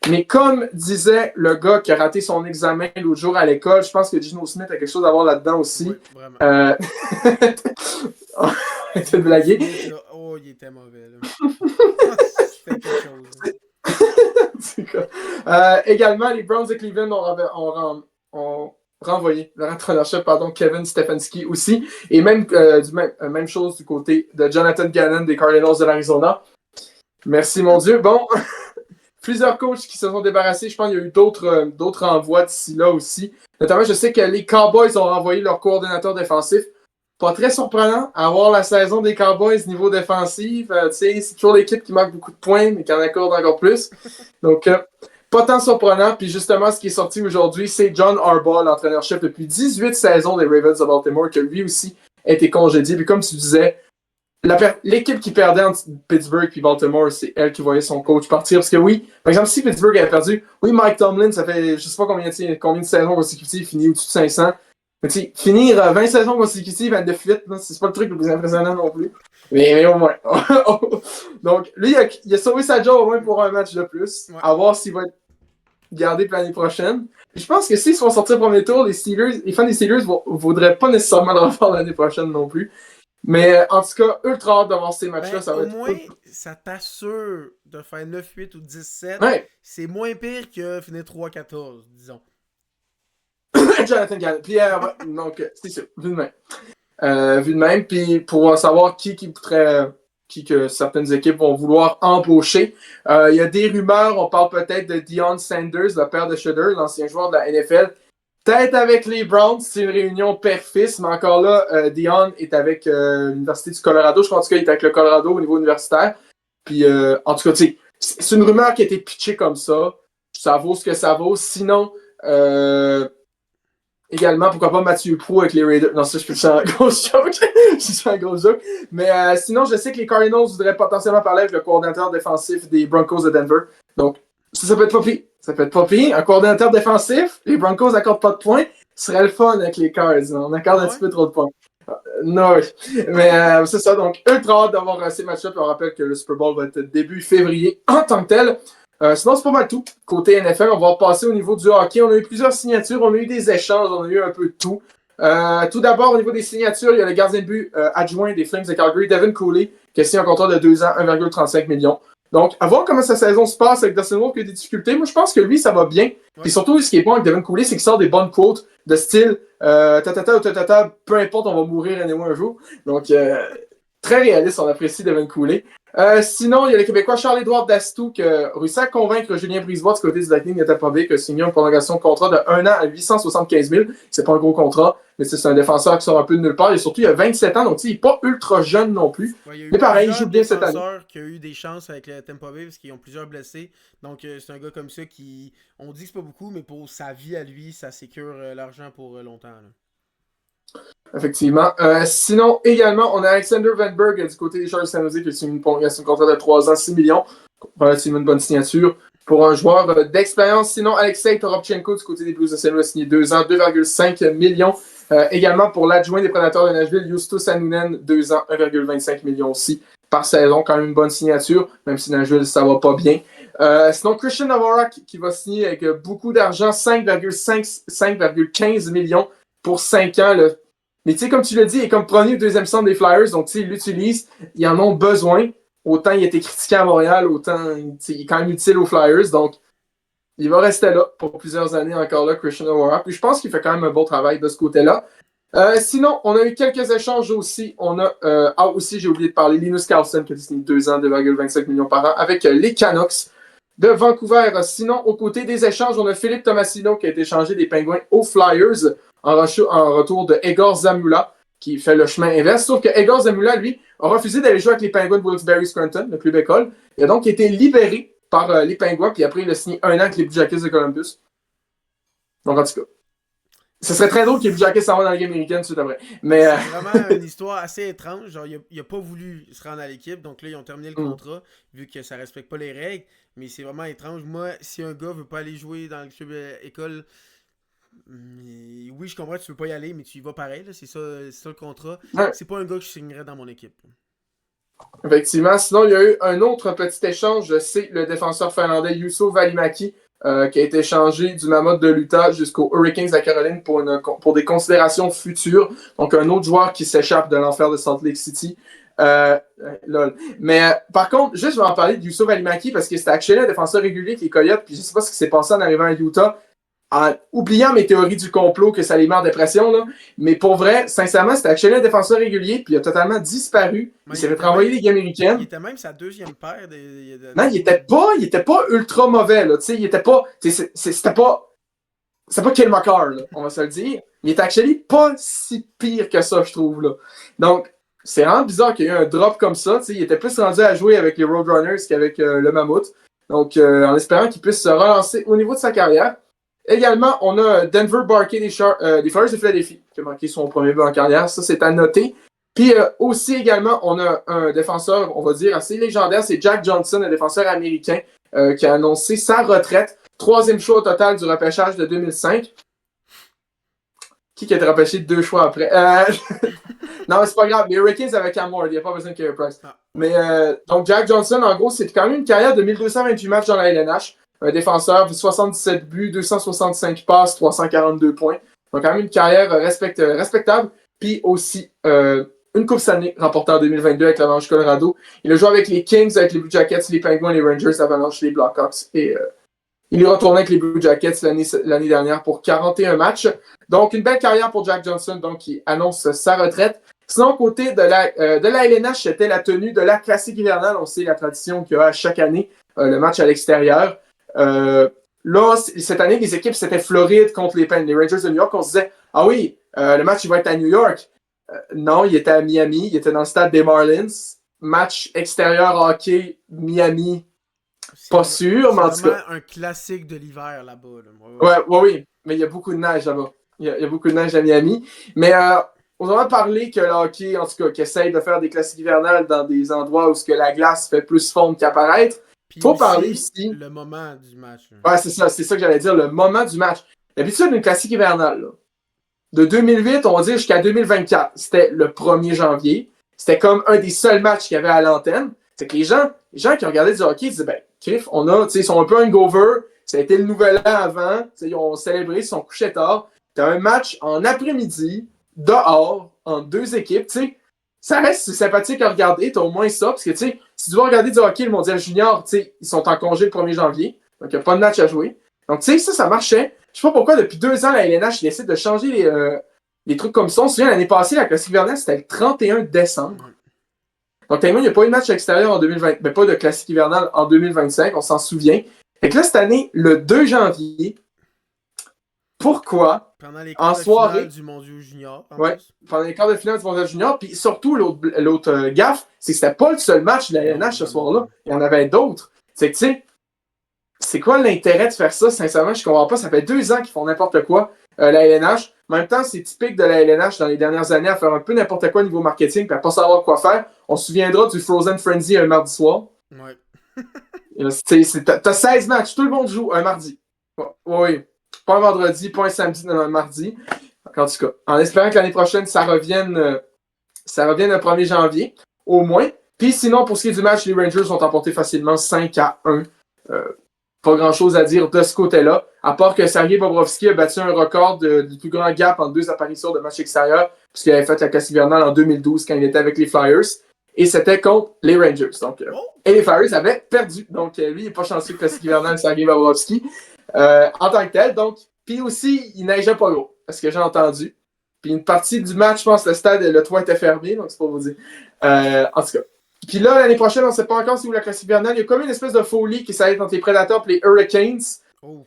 Mais comme disait le gars qui a raté son examen l'autre jour à l'école, je pense que Gino Smith a quelque chose à voir là-dedans aussi.
Oui, vraiment.
C'est de blaguer.
Oh, il était mauvais, là. Je fais quelque chose.
Également, les Browns de Cleveland ont renvoyé leur entraîneur-chef, Kevin Stefanski aussi. Et même chose du côté de Jonathan Gannon des Cardinals de l'Arizona. Merci, mon Dieu. Bon, plusieurs coachs qui se sont débarrassés. Je pense qu'il y a eu d'autres envois d'ici là aussi. Notamment, je sais que les Cowboys ont renvoyé leur coordinateur défensif. Pas très surprenant à voir la saison des Cowboys niveau défensif. C'est toujours l'équipe qui marque beaucoup de points, mais qui en accorde encore plus. Donc, pas tant surprenant. Puis justement, ce qui est sorti aujourd'hui, c'est John Harbaugh, l'entraîneur-chef depuis 18 saisons des Ravens de Baltimore, qui lui aussi a été congédié. Puis comme tu disais, l'équipe qui perdait entre Pittsburgh et Baltimore, c'est elle qui voyait son coach partir. Parce que oui, par exemple, si Pittsburgh avait perdu, oui, Mike Tomlin, ça fait je sais pas combien de saisons consécutives, finit au-dessus de 500. Mais tu sais, finir 20 saisons consécutives à 9-8, c'est pas le truc le plus impressionnant non plus. Mais au moins. Donc, lui, il a sauvé sa job au moins pour un match de plus. Ouais. À voir s'il va être gardé pour l'année prochaine. Et je pense que s'ils se font sortir au premier tour, les fans des Steelers ne voudraient pas nécessairement le refaire l'année prochaine non plus. Mais en tout cas, ultra hâte de voir ces matchs-là. Ça va
au moins, ça t'assure de faire 9-8 ou 10-7.
Ouais.
C'est moins pire que finir 3-14, disons.
Jonathan Gannon. Puis, donc, c'est sûr, vu de même. Vu de même, puis pour savoir qui que certaines équipes vont vouloir embaucher. Il y a des rumeurs, on parle peut-être de Deion Sanders, le père de Shedder, l'ancien joueur de la NFL. Peut-être avec les Browns, c'est une réunion père-fils, mais encore là, Deion est avec l'Université du Colorado. Je pense qu'il est avec le Colorado au niveau universitaire. Puis, en tout cas, tu sais, c'est une rumeur qui a été pitchée comme ça. Ça vaut ce que ça vaut. Sinon, également, pourquoi pas Mathieu Pro avec les Raiders. Non, ça, je fais un gros joke. Je fais un gros joke. Mais sinon, je sais que les Cardinals voudraient potentiellement parler avec le coordinateur défensif des Broncos de Denver. Donc, ça peut être pas pire. Ça peut être pas pire. Un coordinateur défensif, les Broncos n'accordent pas de points. Ce serait le fun avec les Cards. On accorde un petit peu trop de points. Non, mais c'est ça. Donc, ultra hâte d'avoir ces matchs-là. Puis on rappelle que le Super Bowl va être début février en tant que tel. Sinon, c'est pas mal tout. Côté NFL, on va passer au niveau du hockey. On a eu plusieurs signatures, on a eu des échanges, on a eu un peu de tout. Tout d'abord, au niveau des signatures, il y a le gardien de but adjoint des Flames de Calgary, Devin Cooley, qui a signé un contrat de 2 ans, 1,35 millions. Donc, à voir comment sa saison se passe avec Dustin Wolf qui a des difficultés. Moi, je pense que lui, ça va bien. Et surtout, ce qui est bon avec Devin Cooley, c'est qu'il sort des bonnes quotes de style tatata ou tatata, peu importe, on va mourir anyway un jour. Donc, très réaliste, on apprécie Devin Cooley. Sinon, il y a le Québécois Charles-Édouard Dastou qui a réussi à convaincre Julien Brisebois du côté du Lightning de Tampa Bay qui a signé une prolongation de contrat de 1 an à 875 000. C'est pas un gros contrat, mais c'est un défenseur qui sort un peu de nulle part. Et surtout, il a 27 ans, donc il n'est pas ultra jeune non plus.
Ouais,
mais pareil, il joue bien cette année.
Qui a eu des chances avec le Tampa Bay parce qu'ils ont plusieurs blessés. Donc, c'est un gars comme ça qui, on dit que c'est pas beaucoup, mais pour sa vie à lui, ça sécure l'argent pour longtemps. Là.
Effectivement. Sinon, également, on a Alexander Van Berg du côté des Sharks de San Jose qui a signé une contrat de 3 ans, 6 millions. Relativement une bonne signature pour un joueur d'expérience. Sinon, Alexei Toropchenko du côté des Blues de Saint Louis a signé 2 ans, 2,5 millions. Également pour l'adjoint des Prédateurs de Nashville, Justus Annunen, 2 ans, 1,25 millions aussi par saison. Quand même une bonne signature, même si Nashville, ça va pas bien. Sinon, Christian Dvorak qui va signer avec beaucoup d'argent, 5,15 millions pour 5 ans. Là. Mais tu sais, comme tu l'as dit, il est comme premier ou deuxième centre des Flyers, donc tu sais, ils l'utilisent, ils en ont besoin. Autant il a été critiqué à Montréal, autant il est quand même utile aux Flyers, donc il va rester là pour plusieurs années encore là, Christian Dvorak. Puis je pense qu'il fait quand même un bon travail de ce côté-là. Sinon, on a eu quelques échanges aussi. On a, aussi, j'ai oublié de parler, Linus Carlson qui a signé 2 ans, 2,25 millions par an avec les Canucks de Vancouver. Sinon, aux côtés des échanges, on a Philippe Tomasino qui a été échangé des Penguins aux Flyers en retour de Egor Zamula, qui fait le chemin inverse. Sauf que Egor Zamula, lui, a refusé d'aller jouer avec les Penguins de Wilkes-Barre-Scranton, le club école. Il a donc été libéré par les Penguins, puis après, il a signé 1 an avec les Blue Jackets de Columbus. Donc, en tout cas, ce serait très drôle que les Blue Jackets s'en vont dans la Ligue américaine tout de suite après. Mais,
c'est vraiment une histoire assez étrange. Genre, il a pas voulu se rendre à l'équipe, donc là, ils ont terminé le contrat, vu que ça respecte pas les règles. Mais c'est vraiment étrange. Moi, si un gars veut pas aller jouer dans le club école, oui, je comprends que tu veux pas y aller, mais tu y vas pareil. Là, c'est ça le contrat.
ouais.
C'est pas un gars que je signerais dans mon équipe.
Effectivement. Sinon, il y a eu un autre petit échange. C'est le défenseur finlandais Juuso Välimäki qui a été échangé du Mammoth de l'Utah jusqu'aux Hurricanes de la Caroline pour des considérations futures. Donc, un autre joueur qui s'échappe de l'enfer de Salt Lake City. Lol. Mais par contre, juste je vais en parler de Juuso Välimäki parce que c'était actuellement un défenseur régulier avec les Coyotes. Puis je sais pas ce qui s'est passé en arrivant à Utah. En oubliant mes théories du complot que ça les met en dépression, là. Mais pour vrai, sincèrement, c'était actuellement un défenseur régulier, puis il a totalement disparu. Il s'est fait renvoyer Ligue américaine.
Il était même sa deuxième paire.
Non, il était pas ultra mauvais, là. Il était pas. C'était pas Kyle McCarr, là, on va se le dire. Il était actuellement pas si pire que ça, je trouve, là. Donc, c'est vraiment bizarre qu'il y ait eu un drop comme ça. Il était plus rendu à jouer avec les Roadrunners qu'avec le Mammouth. Donc, en espérant qu'il puisse se relancer au niveau de sa carrière. Également, on a Denver Barkey des Flyers de Philadelphie qui a marqué son premier but en carrière. Ça, c'est à noter. Puis aussi, également, on a un défenseur, on va dire, assez légendaire. C'est Jack Johnson, un défenseur américain qui a annoncé sa retraite. 3e choix au total du repêchage de 2005. Qui a été repêché 2 choix après? Non, mais c'est pas grave. Les Hurricanes avec Cam Ward. Il n'y a pas besoin de Carey Price. Mais donc, Jack Johnson, en gros, c'est quand même une carrière de 1228 matchs dans la LNH. Un défenseur, 77 buts, 265 passes, 342 points. Donc, quand même une carrière respectable. Puis aussi, une Coupe Stanley remportée en 2022 avec l'Avalanche Colorado. Il a joué avec les Kings, avec les Blue Jackets, les Penguins, les Rangers, l'Avalanche, les Blackhawks. Et il est retourné avec les Blue Jackets l'année dernière pour 41 matchs. Donc, une belle carrière pour Jack Johnson, donc qui annonce sa retraite. Sinon, côté de la LNH, c'était la tenue de la Classique hivernale. On sait la tradition qu'il y a à chaque année, le match à l'extérieur. Là, cette année, les équipes, c'était Floride contre les Rangers de New York. On se disait, ah oui, le match, il va être à New York. Non, il était à Miami. Il était dans le stade des Marlins. Match extérieur hockey, Miami. Pas sûr, mais en tout cas.
C'est un classique de l'hiver là-bas. Là.
Oui. Mais il y a beaucoup de neige là-bas. Il y a beaucoup de neige à Miami. Mais on en a parlé que le hockey, en tout cas, qui essaye de faire des classiques hivernales dans des endroits où que la glace fait plus fondre qu'apparaître. Il faut parler aussi.
Le moment du match.
Ouais, c'est ça que j'allais dire, le moment du match. L'habitude d'une classique hivernale, là, de 2008, on va dire jusqu'à 2024, c'était le 1er janvier. C'était comme un des seuls matchs qu'il y avait à l'antenne. C'est que les gens qui regardaient du hockey, ils disaient, ben, Criff, ils sont un peu hangover. Ça a été le nouvel an avant. Ils ont célébré, ils sont couchés tard. T'as un match en après-midi, dehors, entre 2 équipes, tu sais. Ça reste sympathique à regarder, t'as au moins ça, parce que, tu sais, si tu veux regarder du hockey, le mondial junior, tu sais, ils sont en congé le 1er janvier, donc il n'y a pas de match à jouer. Donc, tu sais, ça marchait. Je sais pas pourquoi, depuis 2 ans, la LNH décide de changer les trucs comme ça. On se souvient, l'année passée, la classique hivernale, c'était le 31 décembre. Donc, tellement, il n'y a pas eu de match extérieur en 2020, mais pas de classique hivernale en 2025, on s'en souvient. Et que là, cette année, le 2 janvier, pourquoi?
Pendant les quarts de finale du Mondial Junior.
Pendant les quarts de finale du Mondial Junior. Puis surtout, l'autre gaffe, c'est que c'était pas le seul match de la LNH ce soir-là. Il y en avait d'autres. C'est que, tu sais, c'est quoi l'intérêt de faire ça? Sincèrement, je comprends pas. Ça fait 2 ans qu'ils font n'importe quoi, la LNH. En même temps, c'est typique de la LNH dans les dernières années à faire un peu n'importe quoi au niveau marketing et à pas savoir quoi faire. On se souviendra du Frozen Frenzy un mardi soir.
Ouais.
T'as 16 matchs. Tout le monde joue un mardi. Oui. Pas un vendredi, pas un samedi, un mardi. En tout cas, en espérant que l'année prochaine, ça revienne le 1er janvier, au moins. Puis sinon, pour ce qui est du match, les Rangers ont emporté facilement 5-1. Pas grand-chose à dire de ce côté-là, à part que Sergei Bobrovsky a battu un record du plus grand gap en 2 apparitions de match extérieur, puisqu'il avait fait la classe hivernale en 2012 quand il était avec les Flyers. Et c'était contre les Rangers. Donc, et les Flyers avaient perdu. Donc, lui, il n'est pas chanceux de classe hivernale, Sergei Bobrovsky. En tant que tel, donc, puis aussi, il neigeait pas gros, parce que j'ai entendu. Puis une partie du match, je pense, le toit était fermé, donc c'est pour vous dire. En tout cas. Puis là, l'année prochaine, on ne sait pas encore si vous la classe hivernale. Il y a comme une espèce de folie qui s'arrête entre les Predators et les Hurricanes.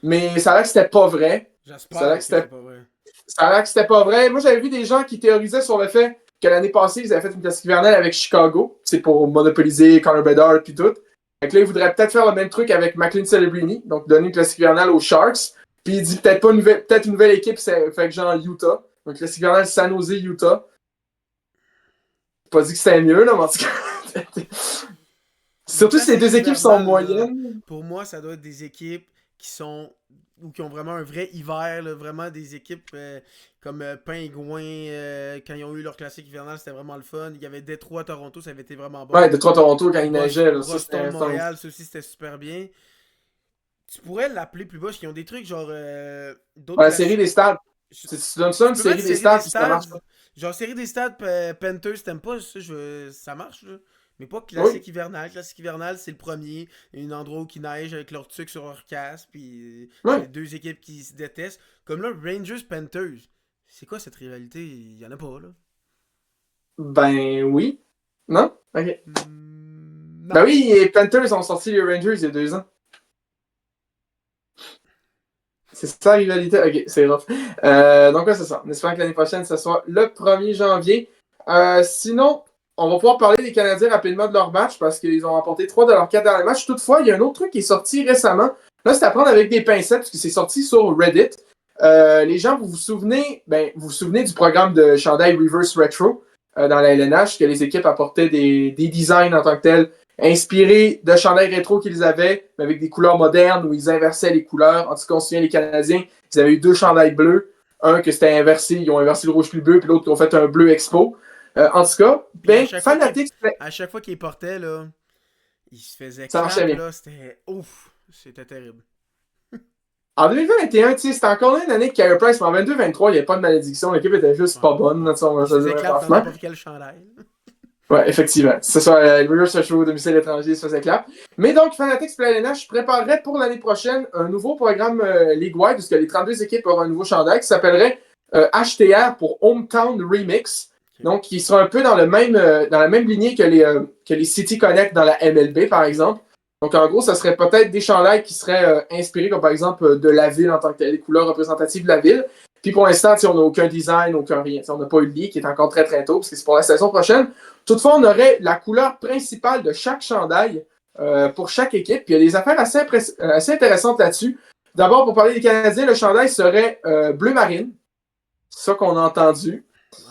Mais ça a l'air que c'était pas vrai.
J'espère que c'était pas vrai.
Ça a l'air que c'était pas vrai. Moi, j'avais vu des gens qui théorisaient sur le fait que l'année passée, ils avaient fait une classique hivernale avec Chicago. C'est pour monopoliser Connor Bedard et tout. Fait que là, il voudrait peut-être faire le même truc avec McLean Celebrini, donc donner une classique hivernale aux Sharks. Puis il dit peut-être une nouvelle équipe, fait que genre Utah. Donc classique hivernale San Jose, Utah. Pas dit que c'était mieux, là, mais en tout cas. Surtout si les deux équipes sont moyennes.
Pour moi, ça doit être des équipes qui sont ou qui ont vraiment un vrai hiver, là, vraiment des équipes comme Pingouins, quand ils ont eu leur classique hivernale, c'était vraiment le fun. Il y avait Détroit, Toronto, ça avait été vraiment bon.
Ouais, Détroit-Toronto quand il neigeait. Là,
Boston, Montréal, ça aussi c'était super bien. Tu pourrais l'appeler plus bas, parce qu'ils ont des trucs genre d'autres
la série des stades. Si tu donnes ça, une série des stades, ça marche pas.
Genre série des stades, Panthers, t'aimes pas ça, ça marche, là. Mais pas classique hivernal. Classique hivernal, c'est le premier. Un endroit où il neige avec leur truc sur leur casque. Puis c'est deux équipes qui se détestent. Comme là, Rangers-Panthers. C'est quoi cette rivalité? Il y en a pas, là.
Ben oui. Non? Ok.
Non.
Ben oui, les Panthers ont sorti les Rangers il y a 2 ans. C'est ça la rivalité? Ok, c'est rough. Donc, ouais, c'est ça. On espère que l'année prochaine, ce soit le 1er janvier. Sinon, on va pouvoir parler des Canadiens rapidement de leur match parce qu'ils ont remporté 3 de leurs 4 derniers matchs. Toutefois, il y a un autre truc qui est sorti récemment. Là, c'est à prendre avec des pincettes parce que c'est sorti sur Reddit. Les gens, vous vous souvenez du programme de chandail Reverse Retro dans la LNH, que les équipes apportaient des designs en tant que tels inspirés de chandails rétro qu'ils avaient, mais avec des couleurs modernes où ils inversaient les couleurs. En tout cas, on se souvient, les Canadiens, ils avaient eu 2 chandails bleus. Un que c'était inversé, ils ont inversé le rouge plus bleu, puis l'autre qui ont fait un bleu expo. En tout cas, ben, Fanatics.
À chaque fois qu'il portait, là, il se faisait
ça marchait bien.
Là, c'était ouf, c'était terrible.
En 2021, c'était encore une année de Carey Price, mais en 22-23, il n'y avait pas de malédiction. L'équipe était juste pas bonne.
Il se faisait clap dans n'importe quel chandail.
Ouais, effectivement. C'est ça, le Reverse Retro, domicile étranger, ça s'éclate. Mais donc, Fanatics PLNH préparerait pour l'année prochaine un nouveau programme League-wide, puisque les 32 équipes auront un nouveau chandail qui s'appellerait HTR pour Hometown Remix. Okay. Donc, qui sera un peu dans la même lignée que les City Connect dans la MLB, par exemple. Donc, en gros, ça serait peut-être des chandails qui seraient inspirés, comme par exemple, de la ville en tant que telle, les couleurs représentatives de la ville. Puis pour l'instant, on n'a aucun design, aucun rien. On n'a pas eu de leak, qui est encore très très tôt, parce que c'est pour la saison prochaine. Toutefois, on aurait la couleur principale de chaque chandail pour chaque équipe. Puis il y a des affaires assez intéressantes là-dessus. D'abord, pour parler des Canadiens, le chandail serait bleu marine. C'est ça qu'on a entendu.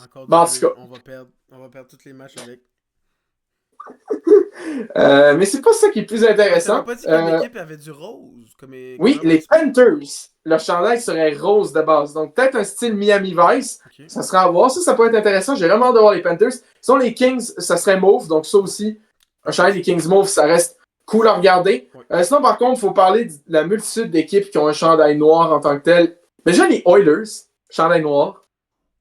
Encore bon, en tout cas. On va perdre tous les matchs avec.
Mais c'est pas ça qui est plus intéressant.
Ça pas dit que l'équipe avait du rose.
Oui, les Panthers. Leur chandail serait rose de base. Donc peut-être un style Miami Vice. Okay. Ça serait à voir. Ça peut être intéressant. J'ai vraiment hâte de voir les Panthers. Sinon, les Kings, ça serait mauve. Donc ça aussi, un chandail des Kings mauve, ça reste cool à regarder. Ouais. Sinon, par contre, il faut parler de la multitude d'équipes qui ont un chandail noir en tant que tel. Déjà, les Oilers, chandail noir.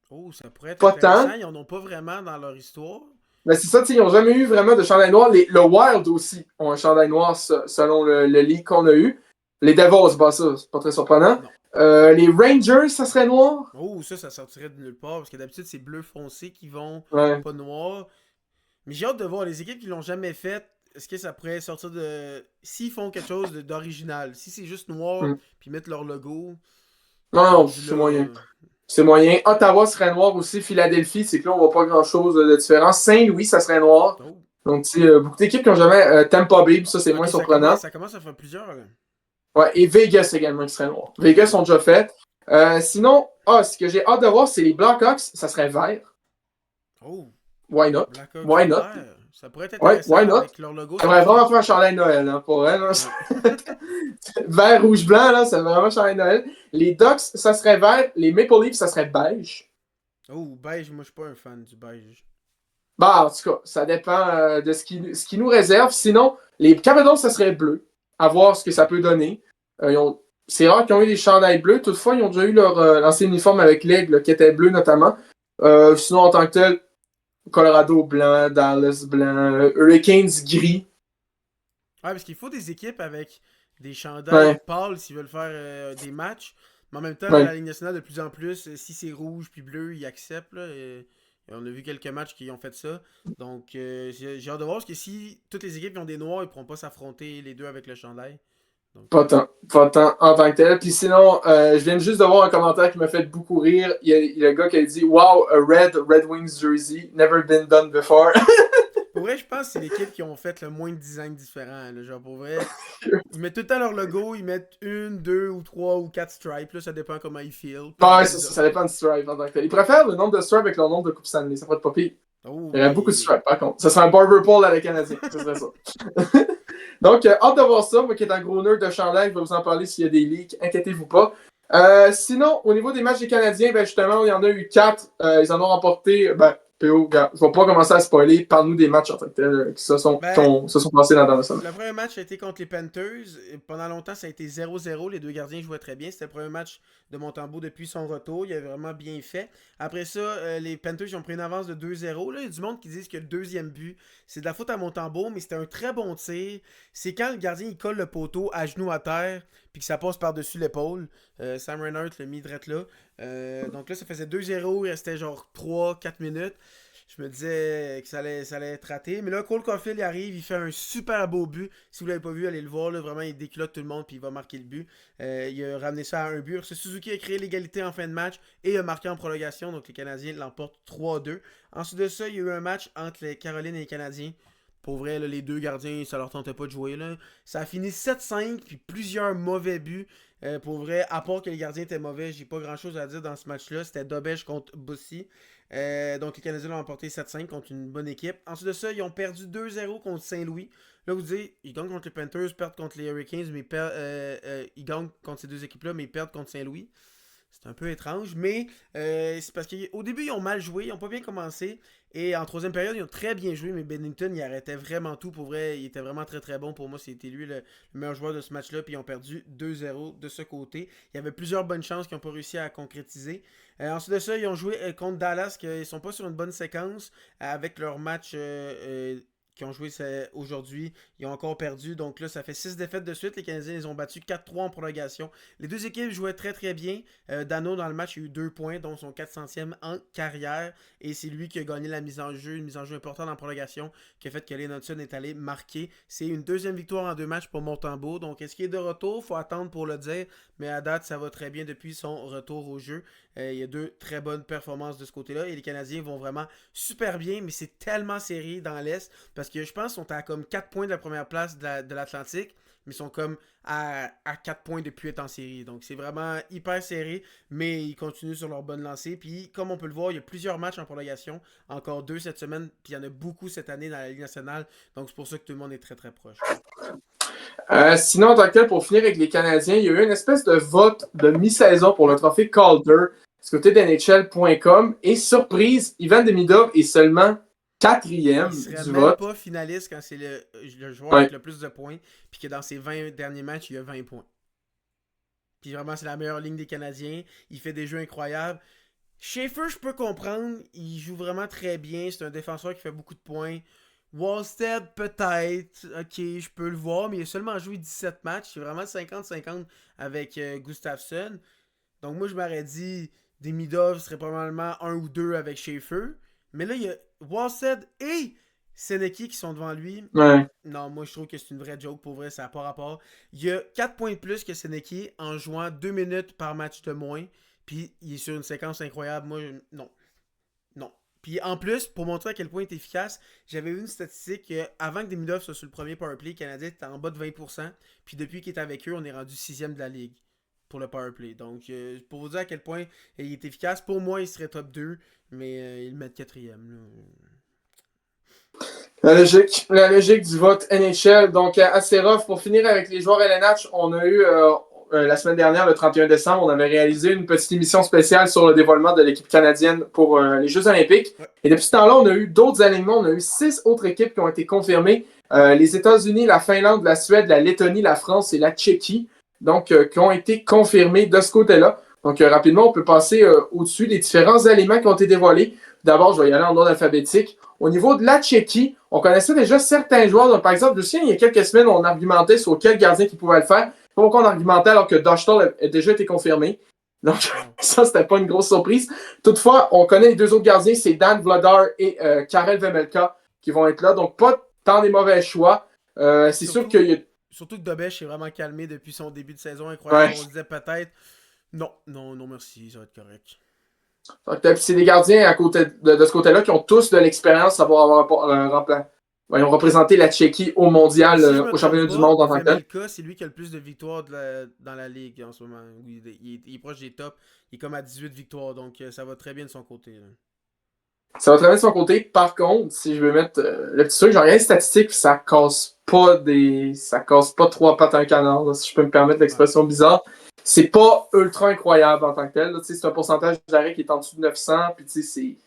Oh, ça pourrait être intéressant. Ils n'en ont pas vraiment dans leur histoire.
Mais c'est ça, ils n'ont jamais eu vraiment de chandail noir. Le Wild aussi ont un chandail noir selon le leak qu'on a eu. Les Devils, bah ça, c'est pas très surprenant. Les Rangers, ça serait noir.
Oh, ça sortirait de nulle part, parce que d'habitude, c'est bleu foncé qui vont, pas noir. Mais j'ai hâte de voir les équipes qui l'ont jamais fait. Est-ce que ça pourrait sortir de... S'ils font quelque chose d'original. Si c'est juste noir, puis mettre leur logo...
Non, c'est moyen. C'est moyen. Ottawa serait noir aussi. Philadelphie, c'est que là, on voit pas grand-chose de différent. Saint-Louis, ça serait noir. Oh. Donc, beaucoup d'équipes qui ont jamais Tampa Bay, ça, c'est moins surprenant.
Ça commence à faire plusieurs, là.
Ouais, et Vegas également qui serait noir. Vegas sont déjà faits. Sinon, ce que j'ai hâte de voir, c'est les Blackhawks, ça serait vert.
Oh.
Why not?
Why not? Ça pourrait être intéressant avec leur logo.
Ça devrait vraiment faire un chandail Noël, hein, pour elle. Hein. Vert, rouge, blanc, là, ça devrait vraiment chandail Noël. Les Ducks, ça serait vert. Les Maple Leafs, ça serait beige.
Oh, beige, moi, je suis pas un fan du beige.
Bah, en tout cas, ça dépend de ce qui nous réserve. Sinon, les Capitals, ça serait bleu. À voir ce que ça peut donner. C'est rare qu'ils ont eu des chandails bleus. Toutefois, ils ont déjà eu leur l'ancien uniforme avec l'aigle, qui était bleu notamment. Sinon, en tant que tel, Colorado blanc, Dallas blanc, Hurricanes gris.
Ouais, parce qu'il faut des équipes avec des chandails pâles s'ils veulent faire des matchs. Mais en même temps, la Ligue nationale, de plus en plus, si c'est rouge puis bleu, ils acceptent. Là, et on a vu quelques matchs qui ont fait ça. Donc, j'ai hâte de voir, parce que si toutes les équipes qui ont des noirs, ils ne pourront pas s'affronter les deux avec le chandail. Donc,
Pas tant en tant que tel. Puis sinon, je viens juste de voir un commentaire qui m'a fait beaucoup rire. Il y a un gars qui a dit Wow, a Red Wings jersey, never been done before.
pour vrai, je pense que c'est l'équipe qui ont fait le moins de designs différents. Là. Genre, pour vrai, ils mettent tout le temps leur logo, ils mettent une, deux ou trois ou quatre stripes. Là, ça dépend comment ils feel. Puis ils
Ouais,
mettent ça.
ça dépend du stripe en tant que tel. Ils préfèrent le nombre de stripes avec le nombre de Coupes Stanley. Ça pourrait être pas pire.
Oh,
Il y aurait beaucoup de
ben.
stripes, par contre. Ça serait un barber pole avec Canadien. Ce serait ça. Donc, hâte de voir ça. Moi qui est un gros nerd de chandail, je vais vous en parler s'il y a des leaks. Inquiétez-vous pas. Sinon, au niveau des matchs des Canadiens, ben justement, il y en a eu 4. Ils en ont remporté. Ben, PO, je ne vais pas commencer à spoiler. Parle-nous des matchs en tant que tel qui
Ben,
se sont passés dans la dernière semaine.
le premier match a été contre les Panthers. Et pendant longtemps, ça a été 0-0. Les deux gardiens jouaient très bien. C'était le premier match de Montembeault depuis son retour. Il avait vraiment bien fait. Après ça, les Panthers ils ont pris une avance de 2-0. Là, il y a du monde qui dit que le deuxième but, c'est de la faute à Montembeault, mais c'était un très bon tir. C'est quand le gardien il colle le poteau à genoux à terre, puis que ça passe par-dessus l'épaule. Sam Reinhart l'a mis direct là. Donc là, ça faisait 2-0. Il restait genre 3-4 minutes. Je me disais que ça allait être raté. Mais là, Cole Caulfield il arrive, il fait un super beau but. Si vous ne l'avez pas vu, allez le voir. Là, vraiment, il déculotte tout le monde puis il va marquer le but. Il a ramené ça à un but. Suzuki a créé l'égalité en fin de match et a marqué en prolongation. Donc les Canadiens l'emportent 3-2. Ensuite de ça, il y a eu un match entre les Carolines et les Canadiens. Pour vrai, là, les deux gardiens, ça leur tentait pas de jouer. Là. Ça a fini 7-5, puis plusieurs mauvais buts. Pour vrai, à part que les gardiens étaient mauvais, j'ai pas grand chose à dire dans ce match-là. C'était Dobèche contre Bossy. Donc les Canadiens l'ont emporté 7-5 contre une bonne équipe. Ensuite de ça, ils ont perdu 2-0 contre Saint-Louis. Là, vous dites, ils gagnent contre les Panthers, perdent contre les Hurricanes, mais ils gagnent contre ces deux équipes-là, mais ils perdent contre Saint-Louis. C'est un peu étrange, mais c'est parce qu'au début, ils ont mal joué, ils n'ont pas bien commencé. Et en troisième période, ils ont très bien joué, mais Bennington, il arrêtait vraiment tout. Pour vrai, il était vraiment très très bon. Pour moi, c'était lui le meilleur joueur de ce match-là. Puis ils ont perdu 2-0 de ce côté. Il y avait plusieurs bonnes chances qu'ils n'ont pas réussi à concrétiser. Ensuite de ça, ils ont joué contre Dallas, qu'ils ne sont pas sur une bonne séquence avec leur match qui ont joué aujourd'hui. Ils ont encore perdu. Donc là, ça fait 6 défaites de suite. Les Canadiens les ont battus 4-3 en prolongation. Les deux équipes jouaient très très bien. Dano, dans le match, a eu 2 points, dont son 400e en carrière. Et c'est lui qui a gagné la mise en jeu, une mise en jeu importante en prolongation, qui a fait que Lennon est allé marquer. C'est une deuxième victoire en 2 matchs pour Montembeault. Donc, est-ce qu'il est de retour? Il faut attendre pour le dire. Mais à date, ça va très bien depuis son retour au jeu. Il y a 2 très bonnes performances de ce côté-là. Et les Canadiens vont vraiment super bien. Mais c'est tellement serré dans l'Est. Parce que je pense qu'ils sont à comme 4 points de la première place de l'Atlantique. Mais ils sont comme à 4 points depuis être en série. Donc c'est vraiment hyper serré. Mais ils continuent sur leur bonne lancée. Puis comme on peut le voir, il y a plusieurs matchs en prolongation. Encore 2 cette semaine. Puis il y en a beaucoup cette année dans la Ligue nationale. Donc c'est pour ça que tout le monde est très très proche.
Sinon, en tant que tel, pour finir avec les Canadiens, il y a eu une espèce de vote de mi-saison pour le trophée Calder du côté d'NHL.com. Et surprise, Ivan Demidov est seulement quatrième
Il serait
du
même
vote.
pas finaliste quand c'est le joueur
Ouais.
avec le plus de points. Puis que dans ses 20 derniers matchs, il a 20 points. Puis vraiment, c'est la meilleure ligne des Canadiens. Il fait des jeux incroyables. Schaefer, je peux comprendre. Il joue vraiment très bien. C'est un défenseur qui fait beaucoup de points. Wallstead, peut-être. Ok, je peux le voir. Mais il a seulement joué 17 matchs. C'est vraiment 50-50 avec Gustafsson. Donc moi, je m'aurais dit Demidov serait probablement 1 ou 2 avec Schaefer. Mais là, il y a Wallstead et Seneki qui sont devant lui.
Ouais.
Non, moi, je trouve que c'est une vraie joke. Pour vrai, ça n'a pas rapport. Il y a 4 points de plus que Seneki en jouant 2 minutes par match de moins. Puis il est sur une séquence incroyable. Moi, non. Non. Puis en plus, pour montrer à quel point il est efficace, j'avais vu une statistique avant que Demidov soit sur le premier powerplay, le Canadien était en bas de 20%. Puis depuis qu'il est avec eux, on est rendu 6e de la ligue pour le powerplay. Donc, pour vous dire à quel point il est efficace, pour moi, il serait top 2, mais il le met 4e.
La logique du vote NHL. Donc, assez rough. Pour finir avec les joueurs LNH, on a eu la semaine dernière, le 31 décembre, on avait réalisé une petite émission spéciale sur le dévoilement de l'équipe canadienne pour les Jeux olympiques. Ouais. Et depuis ce temps-là, on a eu d'autres alignements. On a eu 6 autres équipes qui ont été confirmées. Les États-Unis, la Finlande, la Suède, la Lettonie, la France et la Tchéquie. Donc, qui ont été confirmés de ce côté-là. Donc, rapidement, on peut passer au-dessus des différents éléments qui ont été dévoilés. D'abord, je vais y aller en ordre alphabétique. Au niveau de la Tchéquie, on connaissait déjà certains joueurs. Donc, par exemple, je me souviens, il y a quelques semaines, on argumentait sur quel gardien qui pouvait le faire. Pourquoi on argumentait alors que Dostal a déjà été confirmé. Donc, ça, c'était pas une grosse surprise. Toutefois, on connaît les 2 autres gardiens, c'est Dan Vladar et Karel Vemelka qui vont être là. Donc, pas tant des mauvais choix. C'est sûr qu'il y a...
Surtout que Dobesh est vraiment calmé depuis son début de saison incroyable.
Ouais.
On se disait peut-être non, non, non, merci, ça va être correct.
C'est des gardiens à côté de ce côté-là qui ont tous de l'expérience à ils ont représenté la Tchéquie au mondial,
Si je me
au
trompe
championnat du
pas,
monde en tant que tel.
Vemelka, c'est lui qui a le plus de victoires dans la ligue en ce moment. Oui, il est proche des tops. Il est comme à 18 victoires, donc ça va très bien de son côté. Là.
Ça va travailler de son côté. Par contre, si je veux mettre le petit truc, j'ai regardé les statistiques, ça casse pas trois pattes à un canard, là, si je peux me permettre
Ouais.
l'expression bizarre. C'est pas ultra incroyable en tant que tel. Là. C'est un pourcentage d'arrêt qui est en dessous de 900. Puis c'est...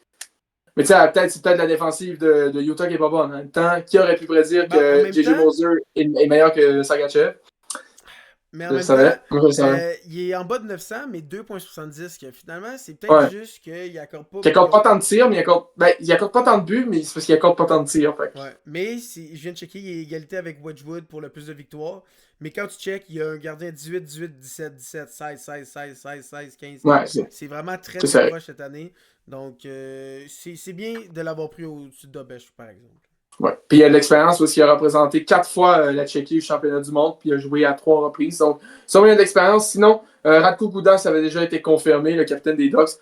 Mais tu sais, c'est peut-être la défensive de Utah qui est pas bonne. En même temps, qui aurait pu prédire
Ben, en
que
même
JJ
temps,
Moser est meilleur que Sagachev?
Mais en
Je le
même temps,
savais. Moi, je le savais.
il est en bas de 900, mais 2,70. Que finalement, c'est peut-être
Ouais.
juste qu'il accorde pas.
Il accorde pas tant de tirs, mais il accorde pas tant de buts, mais c'est parce qu'il accorde pas tant de tirs. Fait.
Ouais. Mais je viens de checker, il est égalité avec Wedgwood pour le plus de victoires. Mais quand tu check, il y a un gardien 18, 18, 17, 17, 16, 16, 16, 16, 16, 15, 15.
Ouais,
C'est vraiment très
c'est
très
sérieux.
proche cette année. Donc, c'est bien de l'avoir pris au-dessus de Dobesh, par exemple.
Ouais. Puis il a de l'expérience parce qu'il a représenté 4 fois la Tchéquie au championnat du monde, puis il a joué à 3 reprises. Donc, ça, il a de l'expérience. Sinon, Radko Gudas avait déjà été confirmé, le capitaine des Ducks,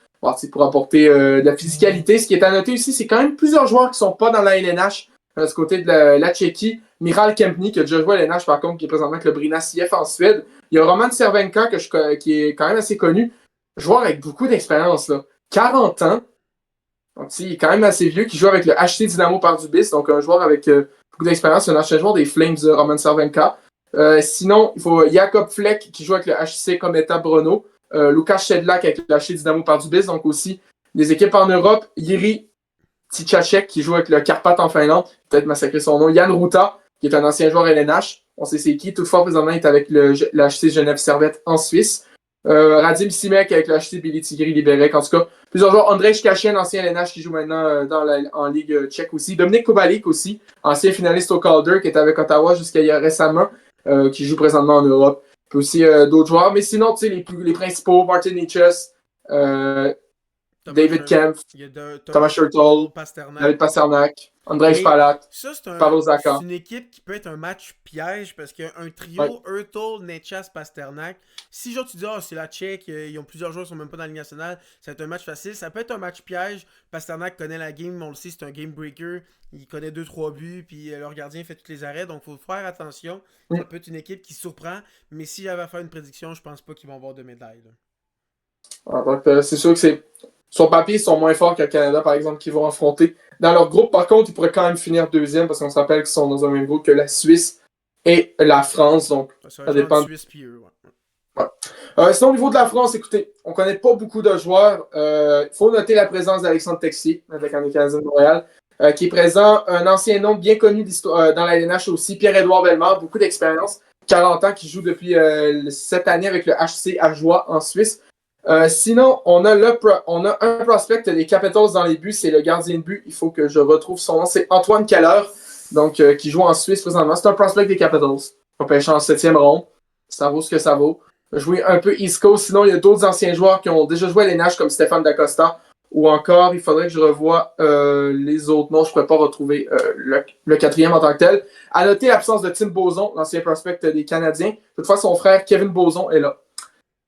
pour apporter de la physicalité. Ce qui est à noter aussi, c'est quand même plusieurs joueurs qui sont pas dans la LNH, de ce côté de la Tchéquie. Miral Kempny, qui a déjà joué à LNH, par contre, qui est présentement avec le Brina Siev en Suède. Il y a Roman Cervenka, qui est quand même assez connu. Joueur avec beaucoup d'expérience, là. 40 ans. Donc, il est quand même assez vieux, qui joue avec le HC Dynamo Pardubice, donc un joueur avec beaucoup d'expérience, un ancien joueur des Flames, Roman Cervenka. Sinon, il faut Jakob Fleck, qui joue avec le HC Cometa Brno. Lukas Shedlak avec le HC Dynamo Pardubice, donc aussi des équipes en Europe. Jiri Ticacek, qui joue avec le Karpat en Finlande, peut-être massacrer son nom. Yann Ruta, qui est un ancien joueur LNH, on sait c'est qui. Toutefois, présentement, il est avec le HC Genève Servette en Suisse. Radim Simek avec le HC Billy Tigri Liberec. En tout cas, plusieurs joueurs. Andrei Shkachin, ancien LNH qui joue maintenant en Ligue tchèque aussi. Dominique Kubalik aussi, ancien finaliste au Calder qui était avec Ottawa jusqu'à récemment, qui joue présentement en Europe. Puis aussi d'autres joueurs. Mais sinon, tu sais, les principaux, Martin Nichus, David Kempf, Thomas Shurtle,
Pasternak.
David Pasternak, Andrei
Mais
Spalak,
ça,
Pavel
c'est
Zacha.
une équipe qui peut être un match piège parce qu'un trio,
Ouais.
Hurtle, Netchas, Pasternak, si genre tu dis, oh, c'est la Tchèque, ils ont plusieurs joueurs qui sont même pas dans la Ligue nationale, ça va être un match facile. Ça peut être un match piège. Pasternak connaît la game, on le sait, c'est un game breaker. Il connaît 2-3 buts, puis leur gardien fait tous les arrêts, donc il faut faire attention. Ça peut être une équipe qui surprend, mais si j'avais à faire une prédiction, je pense pas qu'ils vont avoir de médaille.
Donc, c'est sûr que sur papier, ils sont moins forts que le Canada, par exemple, qui vont affronter. Dans leur groupe, par contre, ils pourraient quand même finir deuxième parce qu'on se rappelle qu'ils sont dans un même groupe que la Suisse et la France. Donc,
Ça
ça dépend.
Suisse puis eux, ouais.
Sinon, au niveau de la France, écoutez, on ne connaît pas beaucoup de joueurs. Il faut noter la présence d'Alexandre Texier avec un Canadien de Montréal, qui est présent. Un ancien nom bien connu dans la LNH aussi, Pierre-Édouard Bellemare, beaucoup d'expérience, 40 ans, qui joue depuis cette année avec le HC Ajoie en Suisse. Sinon, on a un prospect des Capitals dans les buts, c'est le gardien de but. Il faut que je retrouve son nom, c'est Antoine Keller, donc qui joue en Suisse présentement. C'est un prospect des Capitals. On pêche en 7e ronde. Ça vaut ce que ça vaut. Jouer un peu East Coast. Sinon, il y a d'autres anciens joueurs qui ont déjà joué à l'NH comme Stéphane Dacosta. Ou encore, il faudrait que je revoie les autres noms. Je ne pourrais pas retrouver le quatrième en tant que tel. À noter l'absence de Tim Boson, l'ancien prospect des Canadiens. Toutefois, son frère Kevin Boson est là.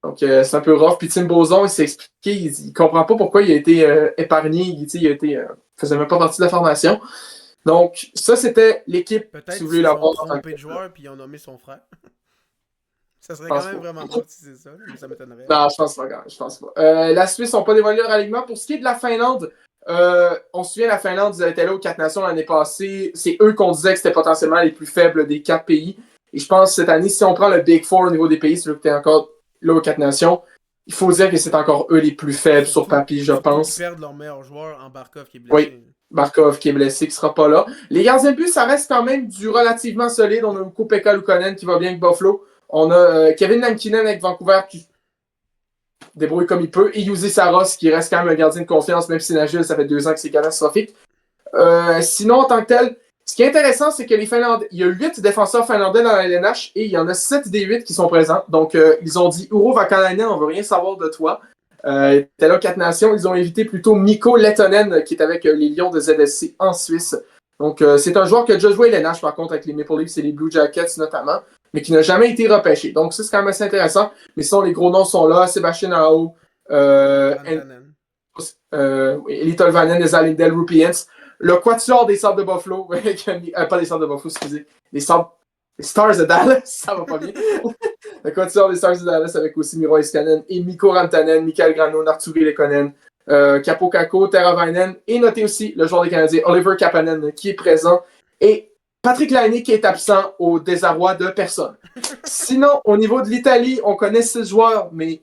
Donc, c'est un peu rough. Puis Tim Boson, il s'est expliqué, il comprend pas pourquoi il a été épargné. Il faisait même pas partie de la formation. Donc, ça, c'était l'équipe.
Peut-être
si vous
qu'ils
voulez
se
l'avoir
sont trompés de joueur puis ils ont nommé son frère. Ça serait quand même vraiment drôle si c'est ça, mais ça m'étonnerait.
Non, je pense pas, je pense pas. La Suisse n'a pas dévoilé leur alignement. Pour ce qui est de la Finlande, on se souvient, la Finlande, ils étaient là aux 4 Nations l'année passée. C'est eux qu'on disait que c'était potentiellement les plus faibles des 4 pays. Et je pense que cette année, si on prend le Big Four au niveau des pays, c'est là que tu es encore là aux 4 Nations, il faut dire que c'est encore eux les plus faibles sur papier, je pense.
Ils perdent leur meilleur joueur en Barkov qui est blessé.
Oui, Barkov qui est blessé, qui sera pas là. Les gardiens de but, ça reste quand même du relativement solide. On a Ukko-Pekka Luukkonen qui va bien avec Buffalo. On a Kevin Lankinen avec Vancouver qui débrouille comme il peut. Et Juuse Saros qui reste quand même un gardien de confiance, même si Nashville, ça fait 2 ans que c'est catastrophique. Sinon, en tant que tel, ce qui est intéressant, c'est que les Finlandais, il y a 8 défenseurs finlandais dans la LNH et il y en a 7 des 8 qui sont présents. Donc, ils ont dit Uro Vakanainen, on veut rien savoir de toi. T'es là 4 Nations. Ils ont invité plutôt Mikko Lettonen qui est avec les Lions de ZSC en Suisse. Donc, c'est un joueur qui a déjà joué LNH par contre avec les Maple Leafs et les Blue Jackets notamment. mais qui n'a jamais été repêché. Donc, ça, c'est quand même assez intéressant. Mais sinon, les gros noms sont là. Sébastien Aho, Eli Tolvanen, les Allendale Rupiens, le quatuor des Sabres de Buffalo, pas des Sabres de Buffalo, excusez, les Stars de Dallas, ça va pas bien. Le quatuor des Stars de Dallas avec aussi Miro Iskanen et Mikko Rantanen, Mikael Granlund, Artturi Lekonen, Capo Caco, Teravainen, et notez aussi le joueur des Canadiens, Oliver Kapanen, qui est présent, et Patrick Laine qui est absent au désarroi de personne. Sinon, au niveau de l'Italie, on connaît 6 joueurs, mais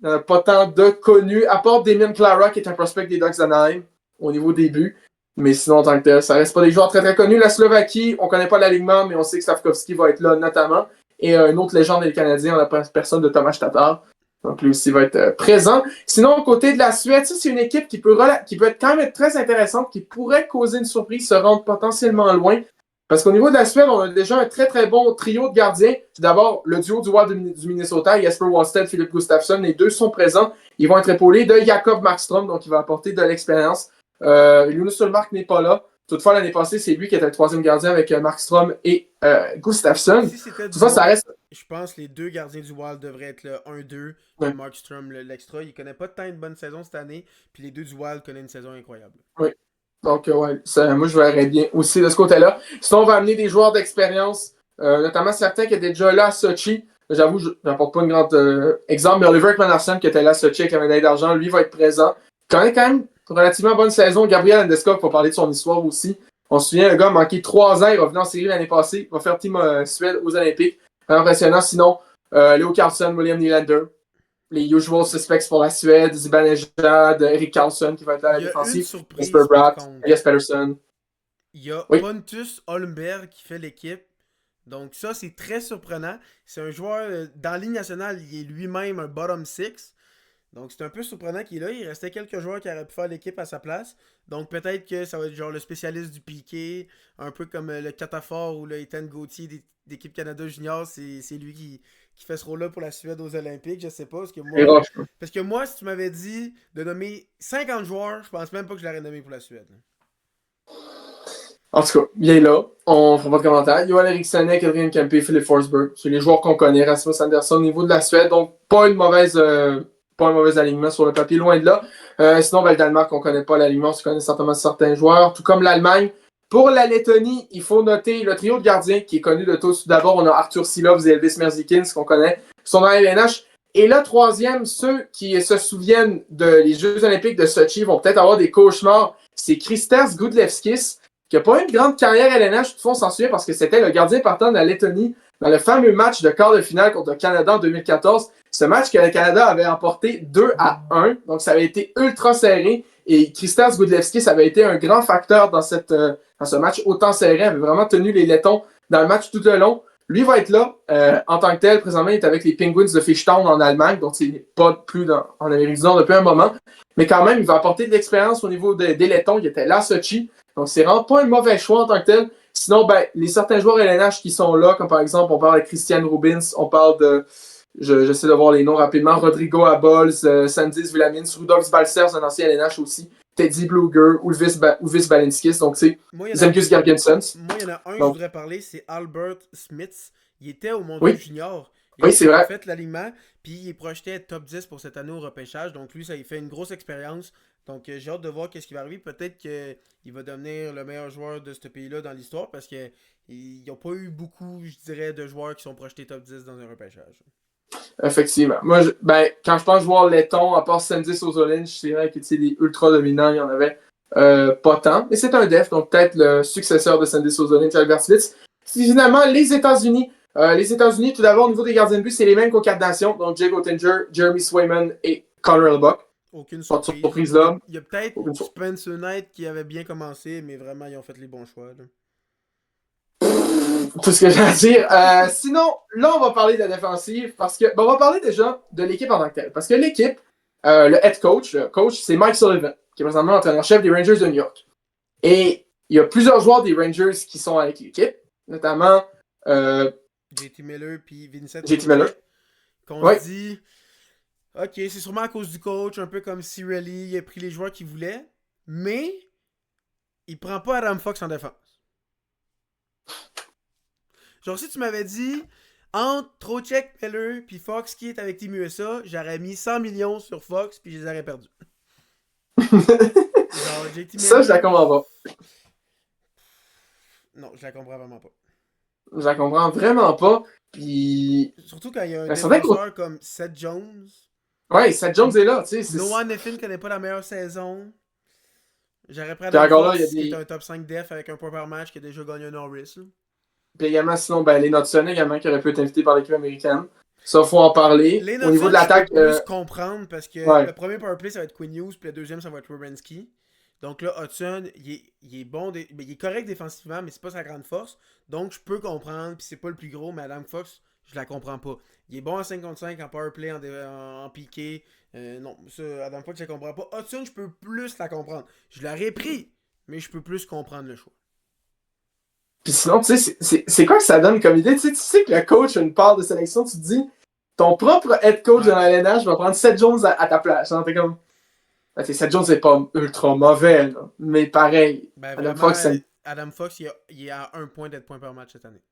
pas tant de connus, à part Damien Clara, qui est un prospect des Ducks d'Anaheim, au niveau des buts. Mais sinon, en tant que tel, ça reste pas des joueurs très très connus. La Slovaquie, on connaît pas l'alignement, mais on sait que Slavkovski va être là notamment. Et une autre légende des Canadiens, on a personne de Thomas Tatar. Donc lui aussi va être présent. Sinon, côté de la Suède, ça c'est une équipe qui peut être quand même très intéressante, qui pourrait causer une surprise, se rendre potentiellement loin. Parce qu'au niveau de la Suède, on a déjà un très très bon trio de gardiens. C'est d'abord le duo du Wild du Minnesota, Jesper Wallstedt, Philippe Gustafsson. Les deux sont présents. Ils vont être épaulés de Jakob Markstrom, donc il va apporter de l'expérience. Linus Ullmark n'est pas là. Toutefois, l'année passée, c'est lui qui était le troisième gardien avec Markstrom et Gustafsson.
Si c'était
Toutefois, ça reste...
Je pense que les deux gardiens du Wild devraient être le 1-2
Ouais.
et Markstrom l'extra. Il connaît pas tant une bonne saison cette année, puis les deux du Wild connaissent une saison incroyable.
Oui. Donc, ouais, moi, je verrais bien aussi de ce côté-là. Sinon, on va amener des joueurs d'expérience, notamment certains qui étaient déjà là à Sochi. J'avoue, je n'apporte pas une grande exemple, mais Oliver Ekman-Larsson, qui était là à Sochi avec la médaille d'argent, lui va être présent. Quand même relativement bonne saison. Gabriel Landeskog, pour parler de son histoire aussi. On se souvient, le gars a manqué 3 ans, il va venir en série l'année passée, il va faire team Suède aux Olympiques. Impressionnant. Sinon, Leo Carlson, William Nylander, les usual suspects pour la Suède, Zibanejad, Eric Carlson qui va être là à la défensive.
Il y a une surprise,
Jesper
par
Bratt,
contre.
Elias Pettersson.
Il y a
Oui.
Pontus Holmberg qui fait l'équipe. Donc ça, c'est très surprenant. C'est un joueur, dans la Ligue nationale, il est lui-même un bottom 6. Donc c'est un peu surprenant qu'il est là. Il restait quelques joueurs qui auraient pu faire l'équipe à sa place. Donc peut-être que ça va être genre le spécialiste du piqué, un peu comme le Catafort ou le Ethan Gauthier d'équipe Canada Junior. C'est lui qui fait ce rôle-là pour la Suède aux Olympiques. Je sais pas. Parce que moi, si tu m'avais dit de nommer 50 joueurs, je pense même pas que je l'aurais nommé pour la Suède.
En tout cas, il est là. On ne fera pas de commentaires. Johan Eriksson, Adrien Kempe, Philippe Forsberg. C'est les joueurs qu'on connaît. Rasmus Andersson au niveau de la Suède. Donc, pas un mauvais alignement sur le papier, loin de là. Sinon, le Danemark, on ne connaît pas l'alignement. On connaît certainement certains joueurs. Tout comme l'Allemagne. Pour la Lettonie, il faut noter le trio de gardiens qui est connu de tous. D'abord, on a Arthur Silovs et Elvis Merzlikins, qu'on connaît, qui sont dans la LNH. Et là, troisième, ceux qui se souviennent des Jeux Olympiques de Sochi vont peut-être avoir des cauchemars. C'est Kristas Gudlevskis, qui n'a pas eu une grande carrière à LNH, toutefois on s'en souvient parce que c'était le gardien partant de la Lettonie dans le fameux match de quart de finale contre le Canada en 2014. Ce match que le Canada avait emporté 2-1, donc ça avait été ultra serré. Et Kristas Gudlevskis avait été un grand facteur dans ce match autant serré, avait vraiment tenu les Lettons dans le match tout le long. Lui va être là en tant que tel. Présentement, il est avec les Penguins de Fishtown en Allemagne, donc il n'est pas plus en Amérique du Nord depuis un moment. Mais quand même, il va apporter de l'expérience au niveau des Lettons. Il était là à Sochi. Donc, c'est vraiment pas un mauvais choix en tant que tel. Sinon, les certains joueurs LNH qui sont là, comme par exemple, on parle de Christian Rubins, on parle de, j'essaie de voir les noms rapidement, Rodrigo Abols, Sandis Villamins, Rudolf Balcers, un ancien LNH aussi, Teddy Bluger, Ulvis Balinskis, donc c'est Zemgus Gergensons.
Moi, il y en a un que je voudrais parler, c'est Albert Smith. Il était au Monde Junior.
Oui, c'est vrai.
Il a fait l'alignement, puis il est projeté top 10 pour cette année au repêchage. Donc lui, ça il fait une grosse expérience. Donc j'ai hâte de voir ce qui va arriver. Peut-être qu'il va devenir le meilleur joueur de ce pays-là dans l'histoire parce qu'il n'y a pas eu beaucoup, je dirais, de joueurs qui sont projetés top 10 dans un repêchage.
Effectivement. Moi, quand je pense joueur letton, à part Sandis Ozolin, c'est vrai que les ultra dominants, il y en avait pas tant. Mais c'est un def, donc peut-être le successeur de Sandis Ozolin, Albert Smith. Finalement, les États-Unis, tout d'abord, au niveau des gardiens de but, c'est les mêmes qu'aux 4 nations. Donc, Jake Oettinger, Jeremy Swayman et Connor Hellebuyck.
Aucune
surprise là.
Il y a peut-être Spencer Knight qui avait bien commencé, mais vraiment, ils ont fait les bons choix. Là.
Tout ce que j'ai à dire. Sinon, là, on va parler de la défensive parce que, on va parler déjà de l'équipe en tant que telle. Parce que l'équipe, le head coach, c'est Mike Sullivan, qui est présentement l'entraîneur-chef des Rangers de New York. Et il y a plusieurs joueurs des Rangers qui sont avec l'équipe, notamment
JT Miller puis Vincent.
JT Miller.
Qu'on dit, ok, c'est sûrement à cause du coach, un peu comme Cirelli, il a pris les joueurs qu'il voulait, mais il prend pas Adam Fox en défense. Genre, si tu m'avais dit, Entre Trocheck, Miller, puis Fox qui est avec Team USA, j'aurais mis 100 millions sur Fox, puis je les aurais perdus. Genre, JT Miller...
Ça, je la comprends pas.
Non, je la comprends vraiment pas.
Je la comprends vraiment pas. Puis.
Surtout quand il y a un
Ben, c'est vrai
défenseur comme Seth Jones.
Ouais, Seth Jones est là, tu sais.
Noah Neffin connaît pas la meilleure saison. J'aurais pris
Puis
Adam
encore là, il y a
Fox, qui est
des.
un top 5 def avec un point par match, qui a déjà gagné un Norris. Là.
Puis également, sinon, ben, les Hudson également, qui auraient pu être invités par l'équipe américaine. Ça, faut en parler.
Lane
Au niveau
Hudson,
de
je
l'attaque.
peux plus comprendre parce que
Ouais.
le premier powerplay, ça va être Quinn Hughes, puis le deuxième, ça va être Werenski. Donc là, Hudson, il est bon, il est correct défensivement, mais c'est pas sa grande force. Donc je peux comprendre, puis c'est pas le plus gros, mais Adam Fox, je la comprends pas. Il est bon en 5 contre 5, en powerplay, en piqué. Non, ça, Adam Fox, je la comprends pas. Hudson, je peux plus la comprendre. Je l'aurais pris, mais je peux plus comprendre le choix.
Puis sinon, tu sais, c'est quoi que ça donne comme idée? Tu sais que le coach a une part de sélection, tu te dis, ton propre head coach dans la LNH va prendre Seth Jones à ta place. Genre, t'es comme. Ben, Seth Jones, c'est pas ultra mauvais, là. Mais pareil.
Ben
Adam
vraiment,
Fox, ça.
Adam Fox, il est à 1 point d'être point par match cette année.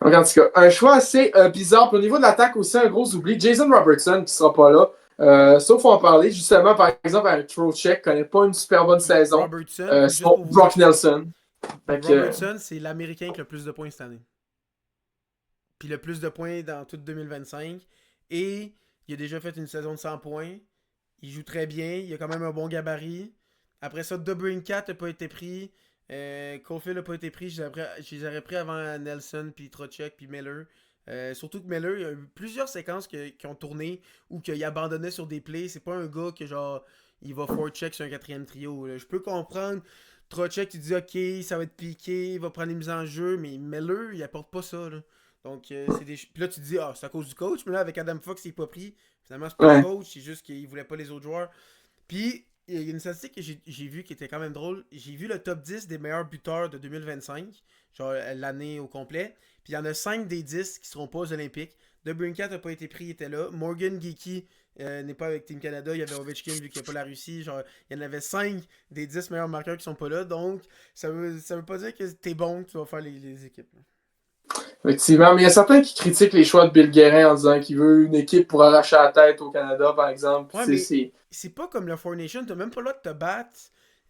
Donc, en tout cas, un choix assez bizarre. Puis au niveau de l'attaque aussi, un gros oubli. Jason Robertson, qui sera pas là. Sauf faut en parler, justement, par exemple, avec Trocheck, connaît pas une super bonne saison.
Robertson, juste
Sinon,
pour vous
Brock
expliquer,
Nelson. Fait que,
Robertson, c'est l'Américain avec le plus de points cette année. Puis le plus de points dans toute 2025. Et il a déjà fait une saison de 100 points. Il joue très bien. Il a quand même un bon gabarit. Après ça, DeBrincat n'a pas été pris. Caulfield n'a pas été pris. Je les aurais pris avant Nelson, puis Trocheck, puis Miller. Surtout que Miller, il y a eu plusieurs séquences qui ont tourné ou qu'il abandonnait sur des plays. C'est pas un gars que genre il va forecheck sur un quatrième trio. Là. Je peux comprendre. Trocheck, tu dis ok, ça va être piqué, il va prendre les mises en jeu, mais Miller, il apporte pas ça. Là. Donc, c'est des. Puis là, tu te dis, c'est à cause du coach, mais là, avec Adam Fox, il est pas pris. Finalement, c'est pas le coach, c'est juste qu'il voulait pas les autres joueurs. Puis, il y a une statistique que j'ai vue qui était quand même drôle. J'ai vu le top 10 des meilleurs buteurs de 2025, genre l'année au complet. Puis, il y en a 5 des 10 qui seront pas aux Olympiques. DeBrincat n'a pas été pris, il était là. Morgan Geeky n'est pas avec Team Canada. Il y avait Ovechkin vu qu'il n'y a pas la Russie. Genre, il y en avait 5 des 10 meilleurs marqueurs qui sont pas là. Donc, ça veut pas dire que t'es bon que tu vas faire les équipes.
effectivement, mais il y a certains qui critiquent les choix de Bill Guérin en disant qu'il veut une équipe pour arracher la tête au Canada, par exemple.
Ouais, mais c'est pas comme le Four Nation, t'as même pas le droit de te battre.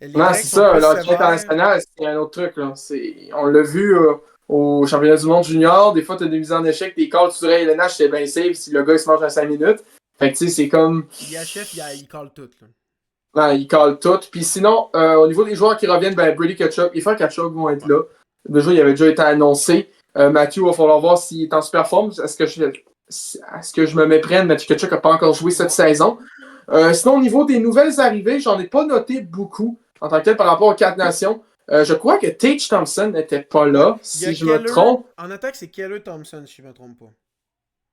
Les
non,
règles
c'est
sont
ça,
plus
l'hockey
sévères.
international, c'est un autre truc. Là. On l'a vu au championnat du monde junior, des fois, tu as des mises en échec, des calls, tu dirais, LNH, c'est bien safe si le gars il se mange à 5 minutes. Fait que tu sais, c'est comme.
L'IHF, il call tout. Là.
Ben, il call tout. Puis sinon, au niveau des joueurs qui reviennent, ben, Brady Kachuk et Frank Kachuk vont être là. Déjà, il avait déjà été annoncé. Matthew, il va falloir voir s'il est en super forme. Est-ce que je me méprenne? Matthew Kachuk n'a pas encore joué cette saison. Sinon, au niveau des nouvelles arrivées, j'en ai pas noté beaucoup en tant que tel par rapport aux 4 nations. Je crois que Tage Thompson n'était pas là, si je me trompe.
En attaque, c'est Keller Thompson, si je me trompe pas.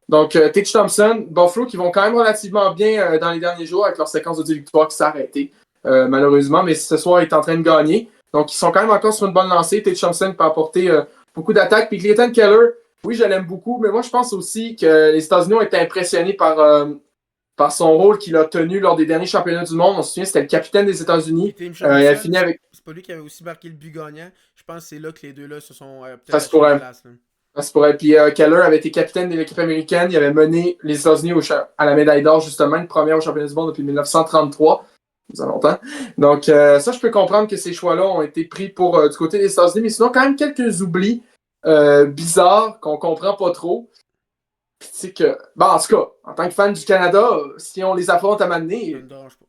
Donc, Tage Thompson, Buffalo qui vont quand même relativement bien dans les derniers jours avec leur séquence de 10 victoires qui s'est arrêtée, malheureusement, mais ce soir, ils est en train de gagner. Donc, ils sont quand même encore sur une bonne lancée. Tage Thompson peut apporter beaucoup d'attaques. Puis Clayton Keller, oui, je l'aime beaucoup, mais moi, je pense aussi que les États-Unis ont été impressionnés par son rôle qu'il a tenu lors des derniers championnats du monde. On se souvient, c'était le capitaine des États-Unis. Il a fini avec.
C'est pas lui qui avait aussi marqué le but gagnant. Je pense que c'est là que les deux-là se sont
Ça se pourrait. Puis Keller avait été capitaine de l'équipe américaine. Il avait mené les États-Unis à la médaille d'or, justement, une première au championnat du monde depuis 1933. Ça fait longtemps. Donc, ça, je peux comprendre que ces choix-là ont été pris pour du côté des États-Unis. Mais sinon, quand même quelques oublis bizarres qu'on comprend pas trop. Puis, tu sais que. Bon, en tout cas, en tant que fan du Canada, si on les affronte à m'amener.
Ça me dérange pas.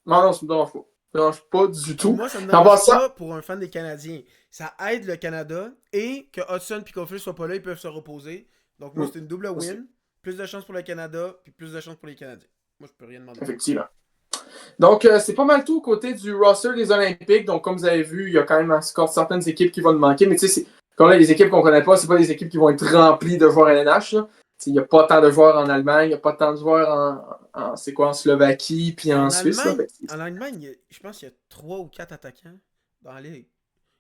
Non, ça me dérange pas. Ça me dérange pas du tout.
Pour moi, ça me dérange pas pour un fan des Canadiens. Ça aide le Canada et que Hudson et Caulfield soient pas là, ils peuvent se reposer. Donc, moi, c'est une double win. Plus de chance pour le Canada, puis plus de chance pour les Canadiens. Moi, je peux rien demander.
Effectivement. Donc, c'est pas mal tout côté du roster des Olympiques. Donc, comme vous avez vu, il y a quand même encore certaines équipes qui vont nous manquer. Mais tu sais, comme là, les équipes qu'on connaît pas, c'est pas des équipes qui vont être remplies de joueurs LNH. Il n'y a pas tant de joueurs en Allemagne, il n'y a pas tant de joueurs en Slovaquie puis en Suisse.
En Allemagne, je pense qu'il y a 3 ou 4 attaquants dans la ligue.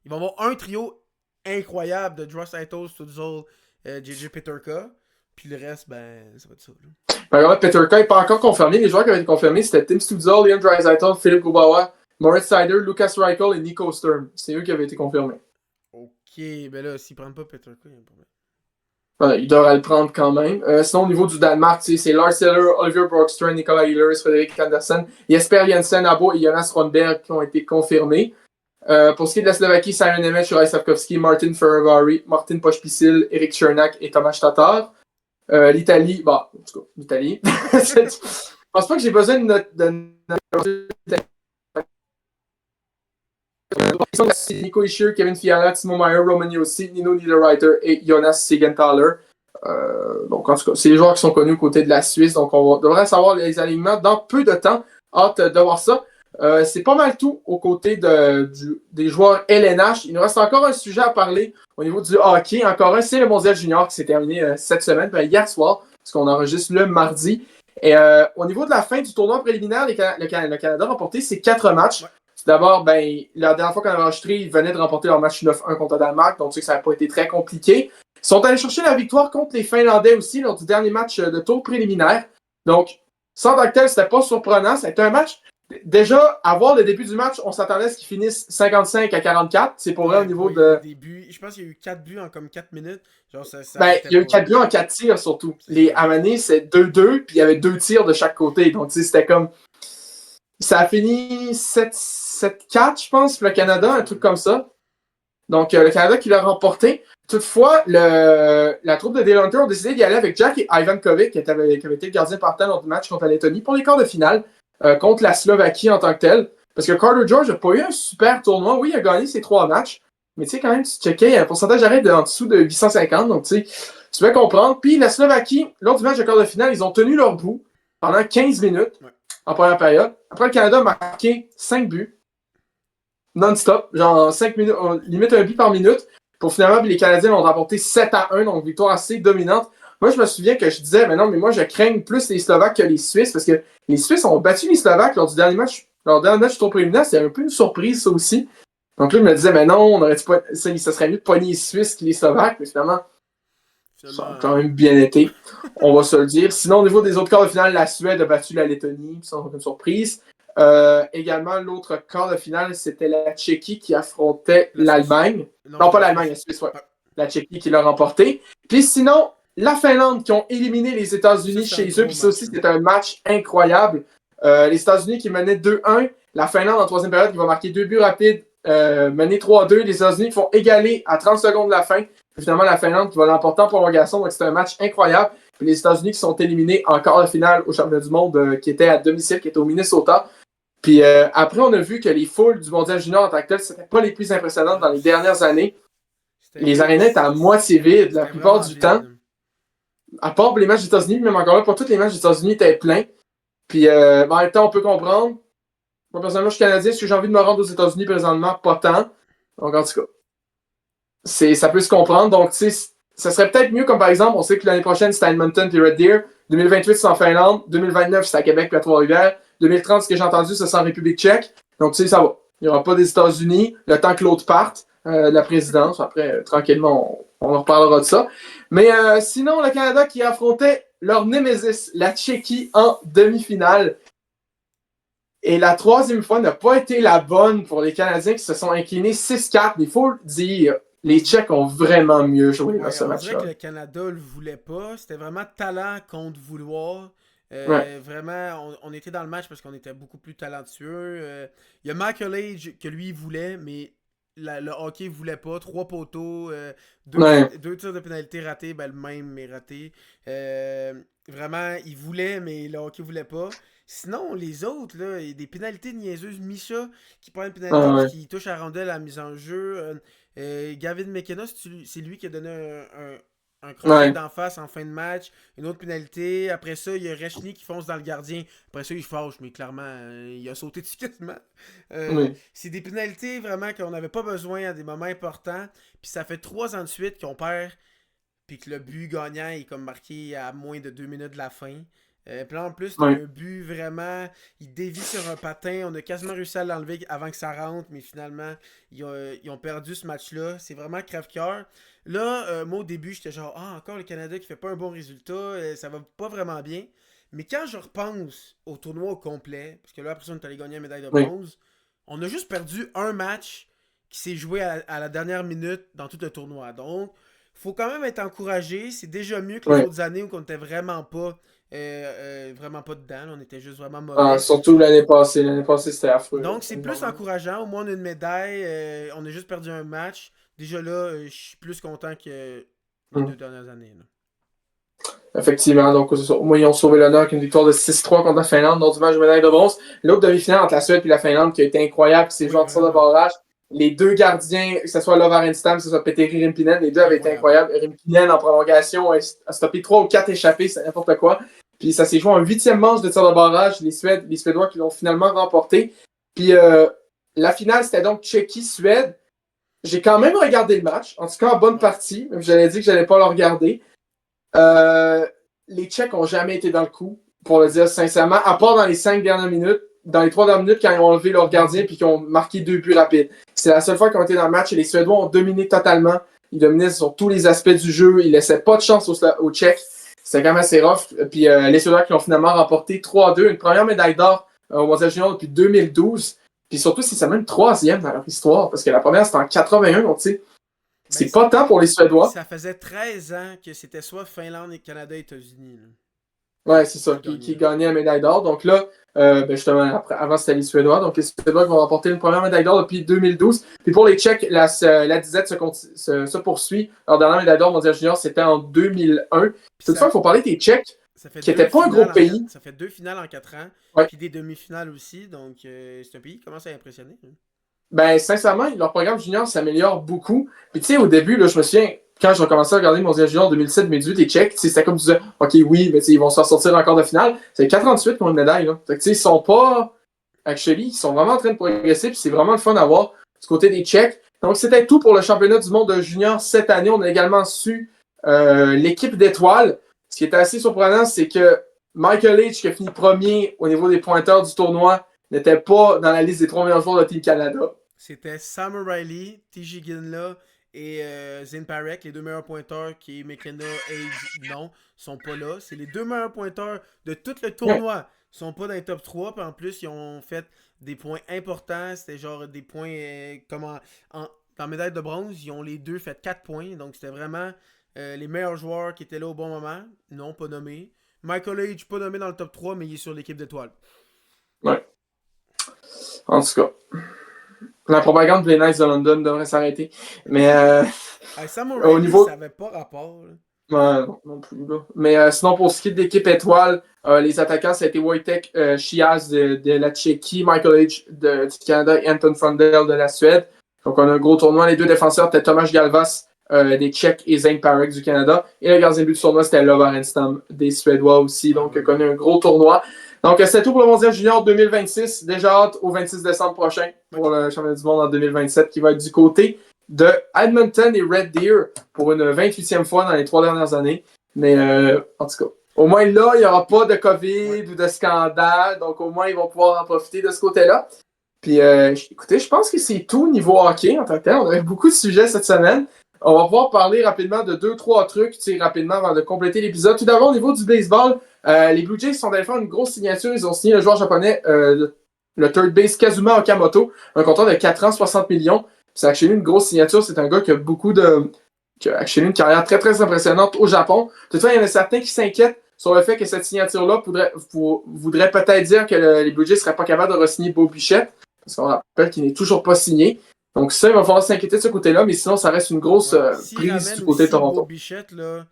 Ils vont avoir un trio incroyable de Draisaitl, Stützle, JJ Peterka. Puis le reste, ben, ça va être ça.
Regarde, Peterka n'est pas encore confirmé. Les joueurs qui avaient été confirmés, c'était Tim Stützle, Leon Draisaitl, Philippe Grubauer, Moritz Seider, Lucas Reichel et Nico Sturm. C'est eux qui avaient été confirmés.
Ok, ben là, s'ils prennent pas Peterka, il y a un problème.
Il devrait le prendre quand même. Sinon, au niveau du Danemark, c'est Lars Eller, Oliver Borgström, Nicolas Ehlers, Frédéric Andersen, Jesper Jensen, Abo et Jonas Rondberg qui ont été confirmés. Pour ce qui est de la Slovaquie, Simon Nemec, Juraj Slavkovski, Martin Ferravari, Martin Pospisil, Eric Chernak et Tomáš Tatar. L'Italie, bon, en tout cas, l'Italie. Je pense pas que j'ai besoin de Nico Ischier, Kevin Fiala, Timo Meyer, Roman Yossi, Nino Niederreiter et Jonas Siegenthaler. Donc, en tout cas, c'est les joueurs qui sont connus aux côtés de la Suisse. Donc, devrait savoir les alignements dans peu de temps. Hâte de voir ça. C'est pas mal tout aux côtés des joueurs LNH. Il nous reste encore un sujet à parler au niveau du hockey. Encore un, c'est le Mondial Junior qui s'est terminé cette semaine, hier soir, parce qu'on enregistre le mardi. Et au niveau de la fin du tournoi préliminaire, le Canada a remporté ses 4 matchs.
Ouais.
D'abord, la dernière fois qu'on avait enregistré, ils venaient de remporter leur match 9-1 contre le Danemark, donc tu sais que ça n'a pas été très compliqué. Ils sont allés chercher la victoire contre les Finlandais aussi lors du dernier match de tour préliminaire. Donc, sans tant que tel, c'était pas surprenant. C'était un match. Déjà, à voir le début du match, on s'attendait à ce qu'ils finissent 55-44. C'est pour vrai au niveau de.
Début, je pense qu'il y a eu 4 buts en comme 4 minutes. Genre,
il y a eu 4 buts en 4 tirs surtout. À Mané, c'est 2-2, puis il y avait 2 tirs de chaque côté. Donc, tu sais, c'était comme. Ça a fini 7-4, je pense, pour le Canada, un truc comme ça. Donc, le Canada qui l'a remporté. Toutefois, la troupe de Dale Hunter ont décidé d'y aller avec Jack et Ivan Kovic, qui avait été le gardien partant lors du match contre la Lettonie, pour les quarts de finale, contre la Slovaquie en tant que telle. Parce que Carter George n'a pas eu un super tournoi. Oui, il a gagné ses 3 matchs. Mais tu sais, quand même, tu checkais, il y a un pourcentage d'arrêt en dessous de 850. Donc, tu sais, tu peux comprendre. Puis, la Slovaquie, lors du match de quart de finale, ils ont tenu leur bout pendant 15 minutes en première période. Après, le Canada a marqué 5 buts non-stop, genre 5 minutes, limite un but par minute. Pour finalement, les Canadiens ont remporté 7-1, donc victoire assez dominante. Moi, je me souviens que je disais, mais non, mais moi, je crains plus les Slovaques que les Suisses, parce que les Suisses ont battu les Slovaques lors du dernier match. Leur dernier match du tour préliminaire, c'est un peu une surprise, ça aussi. Donc là, je me disais, mais non, on aurait pas, ça serait mieux de pogner les Suisses que les Slovaques, mais finalement, ça a quand même bien été, on va se le dire. Sinon, au niveau des autres quarts de finale, la Suède a battu la Lettonie, sans aucune surprise. Également, l'autre quart de finale, c'était la Tchéquie qui affrontait l'Allemagne. Non, pas l'Allemagne, la Suisse, ouais. La Tchéquie qui l'a remporté. Puis sinon, la Finlande qui ont éliminé les États-Unis chez eux. Puis ça aussi, c'était un match incroyable. Les États-Unis qui menaient 2-1. La Finlande, en troisième période, qui va marquer 2 buts rapides, mener 3-2. Les États-Unis qui font égaler à 30 secondes de la fin. Puis finalement, la Finlande qui va l'emporter en prolongation. Donc, c'était un match incroyable. Puis les États-Unis qui sont éliminés en quart de finale au championnat du monde qui était à domicile, qui était au Minnesota. Puis après, on a vu que les foules du Mondial Junior en tant que tel, c'était pas les plus impressionnantes dans les dernières années. Les arénas étaient à moitié vides la plupart du temps. À part pour les matchs des États-Unis, même encore là, pas tous les matchs des États-Unis étaient pleins. Puis en même temps, on peut comprendre. Moi, personnellement, je suis Canadien. Est-ce que j'ai envie de me rendre aux États-Unis présentement? Pas tant. Donc, en tout cas, ça peut se comprendre. Donc, tu sais, ça serait peut-être mieux, comme par exemple, on sait que l'année prochaine, c'est à Edmonton puis Red Deer. 2028, c'est en Finlande. 2029, c'est à Québec puis à Trois-Rivières. 2030, ce que j'ai entendu, c'est en République tchèque. Donc, tu sais, ça va. Il n'y aura pas des États-Unis le temps que l'autre parte de la présidence. Après, tranquillement, on en reparlera de ça. Mais sinon, le Canada qui affrontait leur némésis, la Tchéquie, en demi-finale. Et la troisième fois n'a pas été la bonne pour les Canadiens qui se sont inclinés 6-4. Il faut le dire, les Tchèques ont vraiment mieux joué dans ce match-là.
On dirait que le Canada le voulait pas. C'était vraiment talent contre vouloir. Vraiment, on était dans le match parce qu'on était beaucoup plus talentueux. Il y a Michael Age que lui voulait, mais le hockey voulait pas. 3 poteaux, 2 tirs de pénalité ratés, le même est raté. Vraiment, il voulait, mais le hockey voulait pas. Sinon, les autres, là, il y a des pénalités niaiseuses. Misha qui prend une pénalité parce qu'il touche à la rondelle à la mise en jeu. Gavin McKenna, c'est lui qui a donné un crochet d'en face en fin de match. Une autre pénalité. Après ça, il y a Rechny qui fonce dans le gardien. Après ça, il fâche, mais clairement, il a sauté dessus quasiment. C'est des pénalités vraiment qu'on n'avait pas besoin à des moments importants. Puis ça fait 3 ans de suite qu'on perd. Puis que le but gagnant est comme marqué à moins de 2 minutes de la fin. Puis là, en plus, un but vraiment, il dévie sur un patin. On a quasiment réussi à l'enlever avant que ça rentre, mais finalement, ils ont perdu ce match-là. C'est vraiment crève-cœur. Là, moi, au début, j'étais genre, encore le Canada qui fait pas un bon résultat, ça va pas vraiment bien. Mais quand je repense au tournoi au complet, parce que là, après ça, on est allé gagner la médaille de bronze, on a juste perdu un match qui s'est joué à la dernière minute dans tout le tournoi. Donc, faut quand même être encouragé. C'est déjà mieux que les
Ouais.
autres années où on était vraiment pas dedans. Là. On était juste vraiment mauvais.
Surtout l'année passée. L'année passée, c'était affreux. Là.
Donc, c'est plus
Énormément.
encourageant. Au moins, on a une médaille. On a juste perdu un match. Déjà là, je suis plus content que les
Hmm.
2 dernières années. Là.
Effectivement, donc au moins ils ont sauvé l'honneur avec une victoire de 6-3 contre la Finlande, lors du match de médaille de bronze. L'autre demi-finale entre la Suède et la Finlande qui a été incroyable, c'est joué
Oui,
en tir de
vraiment.
barrage. Les deux gardiens, que ce soit Love Arenstam, que ce soit Petteri Rimpinen, les deux avaient été
Incroyable.
incroyables. Rimpinen en prolongation a stoppé 3 ou 4 échappés, c'est n'importe quoi. Puis ça s'est joué en huitième manche de tir de barrage, les Suédois qui l'ont finalement remporté. Puis la finale, c'était donc Tchéquie-Suède. J'ai quand même regardé le match, en tout cas en bonne
Ouais.
partie, même si j'avais dit que j'allais pas le regarder. Euh, les Tchèques n'ont jamais été dans le coup, pour le dire sincèrement, à part dans les 5 dernières minutes, dans les 3 dernières minutes quand ils ont enlevé leur gardien et qu'ils ont marqué 2 buts rapides. C'est la seule fois qu'ils ont été dans le match et les Suédois ont dominé totalement. Ils dominaient sur tous les aspects du jeu. Ils laissaient pas de chance aux Tchèques. C'était quand même assez rough. Puis les Suédois qui ont finalement remporté 3-2, une première médaille d'or au Mondial Junior depuis 2012. Puis surtout, c'est seulement une troisième dans leur histoire, parce que la première c'était en 81, donc tu sais,
Ben,
c'est pas tant pour les Suédois.
ça faisait 13 ans que c'était soit Finlande, et Canada, États-Unis là,
Ouais, c'est ça,
qui
qui
gagnaient.
gagnait la médaille d'or. Donc là, justement, avant, c'était les Suédois. Donc les Suédois qui vont remporter une première médaille d'or depuis 2012. Puis pour les Tchèques, la disette se poursuit. Leur dernière médaille d'or mondial junior, c'était en 2001.
Puis
Toutefois, il faut parler des Tchèques,
ça fait
qui n'étaient pas un gros pays.
ça fait 2 finales en 4 ans,
Ouais.
puis des demi-finales aussi. Donc, c'est un pays qui commence à impressionner. Hein.
Ben, sincèrement, leur programme junior s'améliore beaucoup. Puis tu sais, au début, là, je me souviens, quand j'ai commencé à regarder le mondial junior en 2007-2018, les Tchèques, c'était comme tu disais, OK, oui, mais ils vont se sortir encore de finale. C'est 4 ans de suite pour une médaille. Là. Fait que, ils sont pas actually, ils sont vraiment en train de progresser, puis c'est vraiment le fun à voir du côté des Tchèques. Donc, c'était tout pour le championnat du monde de junior cette année. On a également su l'équipe d'étoiles. Ce qui est assez surprenant, c'est que Michael H., qui a fini premier au niveau des pointeurs du tournoi, n'était pas dans la liste des 3 meilleurs joueurs de Team Canada.
C'était Sam O'Reilly, TJ Ginla et Zane Parek, les deux meilleurs pointeurs qui est McKenna et non, sont pas là. C'est les deux meilleurs pointeurs de tout le
Ouais.
tournoi. Ils sont pas dans les top 3. Puis en plus, ils ont fait des points importants. C'était genre des points comme en médaille de bronze. Ils ont les deux fait 4 points. Donc c'était vraiment les meilleurs joueurs qui étaient là au bon moment. Non, pas nommés. Michael Age, pas nommé dans le top 3, mais il est sur l'équipe d'étoiles.
Ouais. En tout cas, la propagande Play Nice de London devrait s'arrêter. Mais
Sam
au
O'Reilly,
niveau
ça avait pas rapport. Là.
Non, non plus, là. Mais sinon, pour ce qui est de l'équipe étoile, les attaquants, ça a été Wojtek Chiaz de la Tchéquie, Michael H. Du Canada et Anton Frandel de la Suède. Donc, on a un gros tournoi. Les deux défenseurs étaient Tomáš Galvas des Tchèques et Zane Parek du Canada. Et le gardien de but du tournoi, c'était Love Arenstam des Suédois aussi.
Ah,
Donc, on
vraiment.
a un gros tournoi. Donc, c'est tout pour le Mondial Junior 2026. Déjà hâte au 26 décembre prochain pour le championnat du monde en 2027 qui va être du côté de Edmonton et Red Deer pour une 28e fois dans les 3 dernières années. Mais en tout cas, au moins là, il n'y aura pas de COVID
Ouais.
ou de scandale. Donc au moins, ils vont pouvoir en profiter de ce côté-là. Puis écoutez, je pense que c'est tout niveau hockey en tant que tel. On avait beaucoup de sujets cette semaine. On va pouvoir parler rapidement de 2-3 trucs, rapidement avant de compléter l'épisode. Tout d'abord, au niveau du baseball, les Blue Jays sont allés faire une grosse signature. Ils ont signé le joueur japonais, le third base Kazuma Okamoto, un contrat de 4 ans, 60 millions. C'est actually une grosse signature. C'est un gars qui a qui a actually une carrière très très impressionnante au Japon. Toutefois, il y en a certains qui s'inquiètent sur le fait que cette signature-là voudrait peut-être dire que les Blue Jays ne seraient pas capables de re-signer Bo Bichette, parce qu'on rappelle qu'il n'est toujours pas signé. Donc ça, il va falloir s'inquiéter de ce côté-là, mais sinon, ça reste une grosse
Ouais. S'il
prise
ramène
du côté de
aussi Bo
Toronto.
Bichette, là,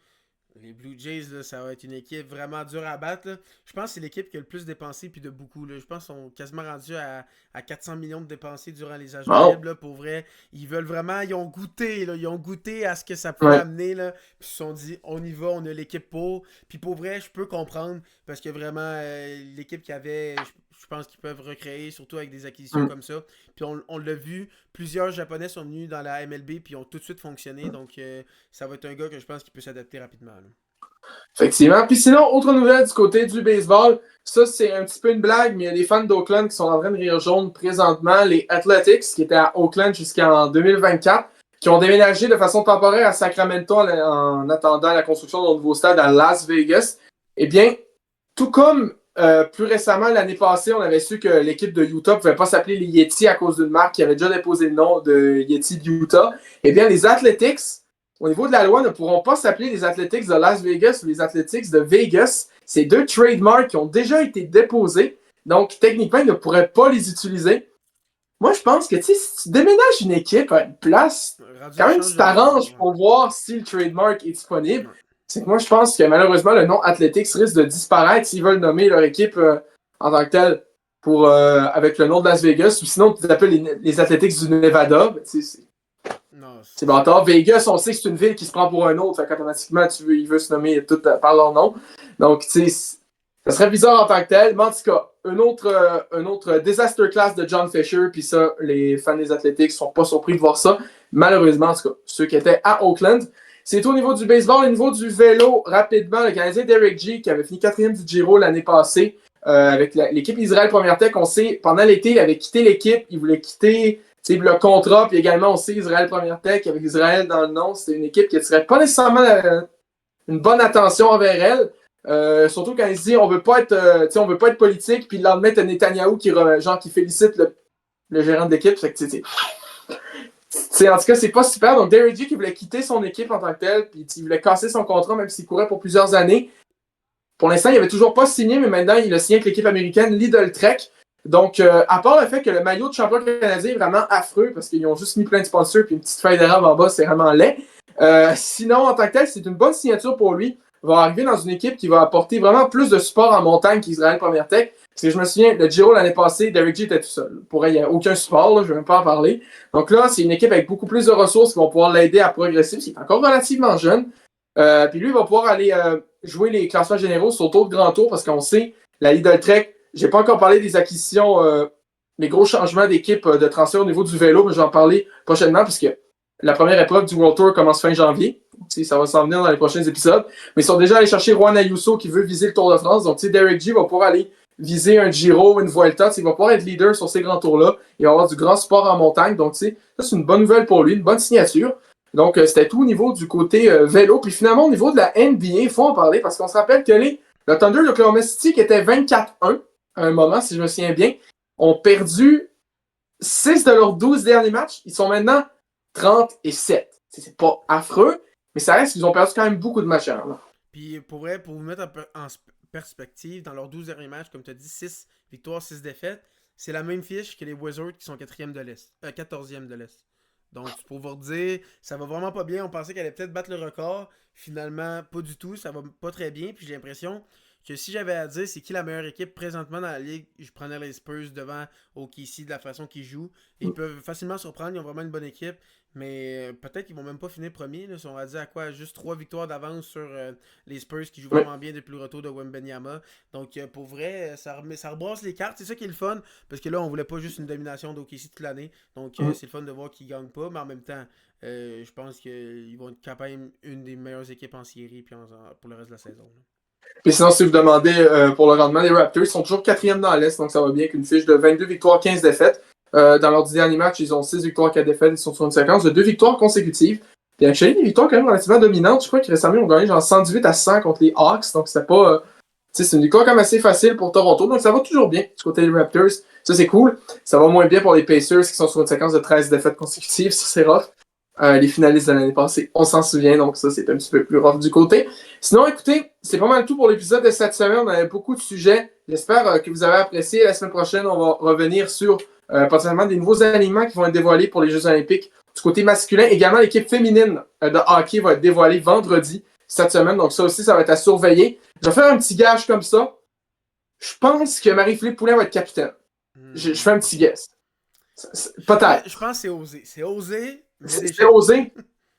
les Blue Jays, là, ça va être une équipe vraiment dure à battre. Là. Je pense que c'est l'équipe qui a le plus dépensé, puis de beaucoup. Là. Je pense qu'ils sont quasiment rendus à 400 millions de dépensés durant les agents
Wow.
libres. Là, pour vrai, ils veulent vraiment, ils ont goûté. Là, ils ont goûté à ce que ça pouvait
Ouais.
amener. Là, puis ils se sont dit, on y va, on a l'équipe pour. Puis pour vrai, je peux comprendre, parce que vraiment, l'équipe qui avait, je pense qu'ils peuvent recréer, surtout avec des acquisitions
Mm.
comme ça. Puis on l'a vu, plusieurs Japonais sont venus dans la MLB, puis ont tout de suite fonctionné. Donc ça va être un gars que je pense qu'il peut s'adapter rapidement. Là.
Effectivement. Puis sinon, autre nouvelle du côté du baseball, ça c'est un petit peu une blague, mais il y a des fans d'Oakland qui sont en train de rire jaune présentement. Les Athletics, qui étaient à Oakland jusqu'en 2024, qui ont déménagé de façon temporaire à Sacramento en attendant la construction d'un nouveau stade à Las Vegas. Eh bien, tout comme plus récemment, l'année passée, on avait su que l'équipe de Utah ne pouvait pas s'appeler les Yeti à cause d'une marque qui avait déjà déposé le nom de Yeti de Utah. Eh bien, les Athletics au niveau de la loi, ne pourront pas s'appeler les Athletics de Las Vegas ou les Athletics de Vegas. C'est 2 trademarks qui ont déjà été déposés. Donc, techniquement, ils ne pourraient pas les utiliser. Moi, je pense que, tu sais, si tu déménages une équipe à une place, quand même, tu t'arranges pour voir si le trademark est disponible. C'est que moi, je pense que malheureusement, le nom Athletics risque de disparaître s'ils veulent nommer leur équipe en tant que telle avec le nom de Las Vegas, ou sinon, tu t'appelles les Athletics du Nevada. C'est bâtard. Vegas, on sait que c'est une ville qui se prend pour un autre, fait qu'automatiquement, il veut se nommer tout par leur nom. Donc, tu sais, ça serait bizarre en tant que tel. Mais en tout cas, un autre disaster class de John Fisher, puis ça, les fans des Athletics sont pas surpris de voir ça. Malheureusement, en tout cas, ceux qui étaient à Oakland. C'est tout au niveau du baseball. Au niveau du vélo, rapidement, le Canadien Derek G, qui avait fini 4e du Giro l'année passée, avec l'équipe Israël Première Tech, on sait, pendant l'été, il avait quitté l'équipe, il voulait quitter le contrat, puis également, on sait, Israël Première Tech, avec Israël dans le nom, c'était une équipe qui n'attirait pas nécessairement une bonne attention envers elle. Surtout quand il se dit on veut pas être politique, puis le lendemain, t'as Netanyahou qui félicite le gérant de l'équipe. Fait que, en tout cas, c'est pas super. Donc, Derek G qui voulait quitter son équipe en tant que tel, puis il voulait casser son contrat, même s'il courait pour plusieurs années. Pour l'instant, il avait toujours pas signé, mais maintenant, il a signé avec l'équipe américaine Lidl Trek. Donc, à part le fait que le maillot de champion canadien est vraiment affreux, parce qu'ils ont juste mis plein de sponsors, puis une petite feuille d'érable en bas, c'est vraiment laid. Sinon, en tant que tel, c'est une bonne signature pour lui. Il va arriver dans une équipe qui va apporter vraiment plus de support en montagne qu'Israël Première Tech. Parce que je me souviens, le Giro l'année passée, Derek G était tout seul. Pour elle, il n'y a aucun support, là, je ne vais même pas en parler. Donc là, c'est une équipe avec beaucoup plus de ressources qui vont pouvoir l'aider à progresser, parce qu'il est encore relativement jeune. Puis lui, il va pouvoir aller jouer les classements généraux sur le tour de grand tour, parce qu'on sait, la Lidl Trek, j'ai pas encore parlé des acquisitions, les gros changements d'équipe de transfert au niveau du vélo, mais je vais en parler prochainement, parce que la première épreuve du World Tour commence fin janvier. Ça va s'en venir dans les prochains épisodes. Mais ils sont déjà allés chercher Juan Ayuso qui veut viser le Tour de France. Donc, Derek G va pouvoir aller viser un Giro, une Vuelta. Il va pouvoir être leader sur ces grands tours-là. Il va avoir du grand sport en montagne. Donc, ça, c'est une bonne nouvelle pour lui, une bonne signature. Donc, c'était tout au niveau du côté vélo. Puis finalement, au niveau de la NBA, il faut en parler parce qu'on se rappelle que le Thunder de Oklahoma City, qui était 24-1 à un moment, si je me souviens bien, ont perdu 6 de leurs 12 derniers matchs. Ils sont maintenant 30-7. C'est pas affreux, mais ça reste qu'ils ont perdu quand même beaucoup de matchs.
Puis pour vrai, pour vous mettre en perspective, dans leurs 12 derniers matchs, comme tu as dit, 6 victoires, 6 défaites, c'est la même fiche que les Wizards qui sont 14e de l'Est. Donc, pour vous dire, ça va vraiment pas bien. On pensait qu'elle allait peut-être battre le record. Finalement, pas du tout. Ça va pas très bien. Puis j'ai l'impression que si j'avais à dire c'est qui la meilleure équipe présentement dans la ligue, je prenais les Spurs devant OKC de la façon qu'ils jouent. Ils peuvent facilement surprendre, ils ont vraiment une bonne équipe, mais peut-être qu'ils vont même pas finir premier. Là, si on va dire à quoi, juste 3 victoires d'avance sur les Spurs qui jouent vraiment bien depuis le retour de Wembanyama. Donc pour vrai, ça rebrasse les cartes, c'est ça qui est le fun, parce que là on voulait pas juste une domination d'OKC toute l'année. Donc c'est le fun de voir qu'ils gagnent pas, mais en même temps, je pense qu'ils vont être quand même une des meilleures équipes en série puis pour le reste de la saison. Là.
Puis sinon, si vous demandez pour le rendement, les Raptors ils sont toujours 4e dans l'Est, donc ça va bien avec une fiche de 22 victoires, 15 défaites. Dans leurs 10 derniers matchs, ils ont 6 victoires, 4 défaites, ils sont sur une séquence de 2 victoires consécutives. Puis actuellement, des victoires quand même relativement dominantes. Je crois qu'ils récemment ont gagné genre 118-100 contre les Hawks, donc c'était pas... c'est une victoire quand même assez facile pour Toronto, donc ça va toujours bien du côté des Raptors. Ça, c'est cool. Ça va moins bien pour les Pacers qui sont sur une séquence de 13 défaites consécutives, ça c'est rough. Les finalistes de l'année passée, on s'en souvient, donc ça c'est un petit peu plus rough du côté. Sinon, écoutez, c'est pas mal tout pour l'épisode de cette semaine. On avait beaucoup de sujets. J'espère que vous avez apprécié. La semaine prochaine, on va revenir sur potentiellement des nouveaux aliments qui vont être dévoilés pour les Jeux Olympiques. Du côté masculin, également l'équipe féminine de hockey va être dévoilée vendredi cette semaine, donc ça aussi, ça va être à surveiller. Je vais faire un petit gage comme ça. Je pense que Marie-Philippe Poulin va être capitaine. Je fais un petit guess. Peut-être.
Je pense que c'est osé. C'est osé.
C'est osé.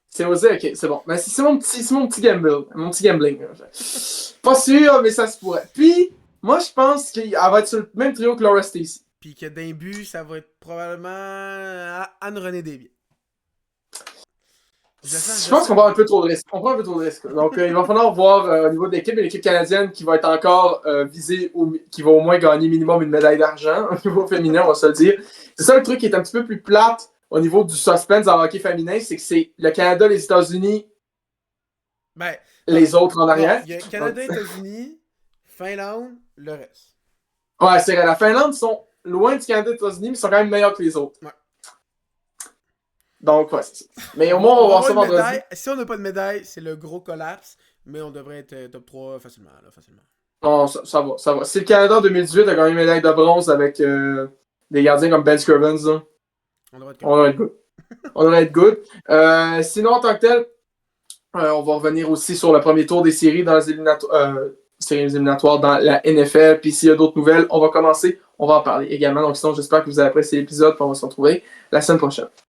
C'est osé, ok, c'est bon. Mais c'est mon petit gamble. Mon petit gambling. Pas sûr, mais ça se pourrait. Puis, moi, je pense qu'elle va être sur le même trio que Laura Stacey.
Puis que d'un but, ça va être probablement Anne-Renée Desbiens.
Je pense qu'on va avoir un peu trop de risques. On prend un peu trop de risques. Donc, il va falloir voir au niveau de l'équipe canadienne qui va être encore visée, qui va au moins gagner minimum une médaille d'argent au niveau féminin, on va se le dire. C'est ça le truc qui est un petit peu plus plate au niveau du suspense en hockey féminin, c'est que c'est le Canada, les États-Unis, les autres en arrière.
Il y a Canada, États-Unis, Finlande, le reste.
Ouais, c'est vrai. La Finlande sont loin du Canada et des États-Unis, mais ils sont quand même meilleurs que les autres.
Ouais.
Donc, ouais, c'est ça. Mais au moins, on va voir ça
avoir une
vendredi.
médaille. Si on n'a pas de médaille, c'est le gros collapse. Mais on devrait être top 3 facilement. Là, facilement.
Non, ça va, ça va. Si le Canada en 2018 a gagné une médaille de bronze avec des gardiens comme Ben Scrivens, là,
On devrait être
on devrait être good. On devrait être good. Sinon, en tant que tel, on va revenir aussi sur le premier tour des séries dans les séries éliminatoires dans la NFL. Puis s'il y a d'autres nouvelles, on va commencer. On va en parler également. Donc sinon, j'espère que vous avez apprécié l'épisode. Puis on va se retrouver la semaine prochaine.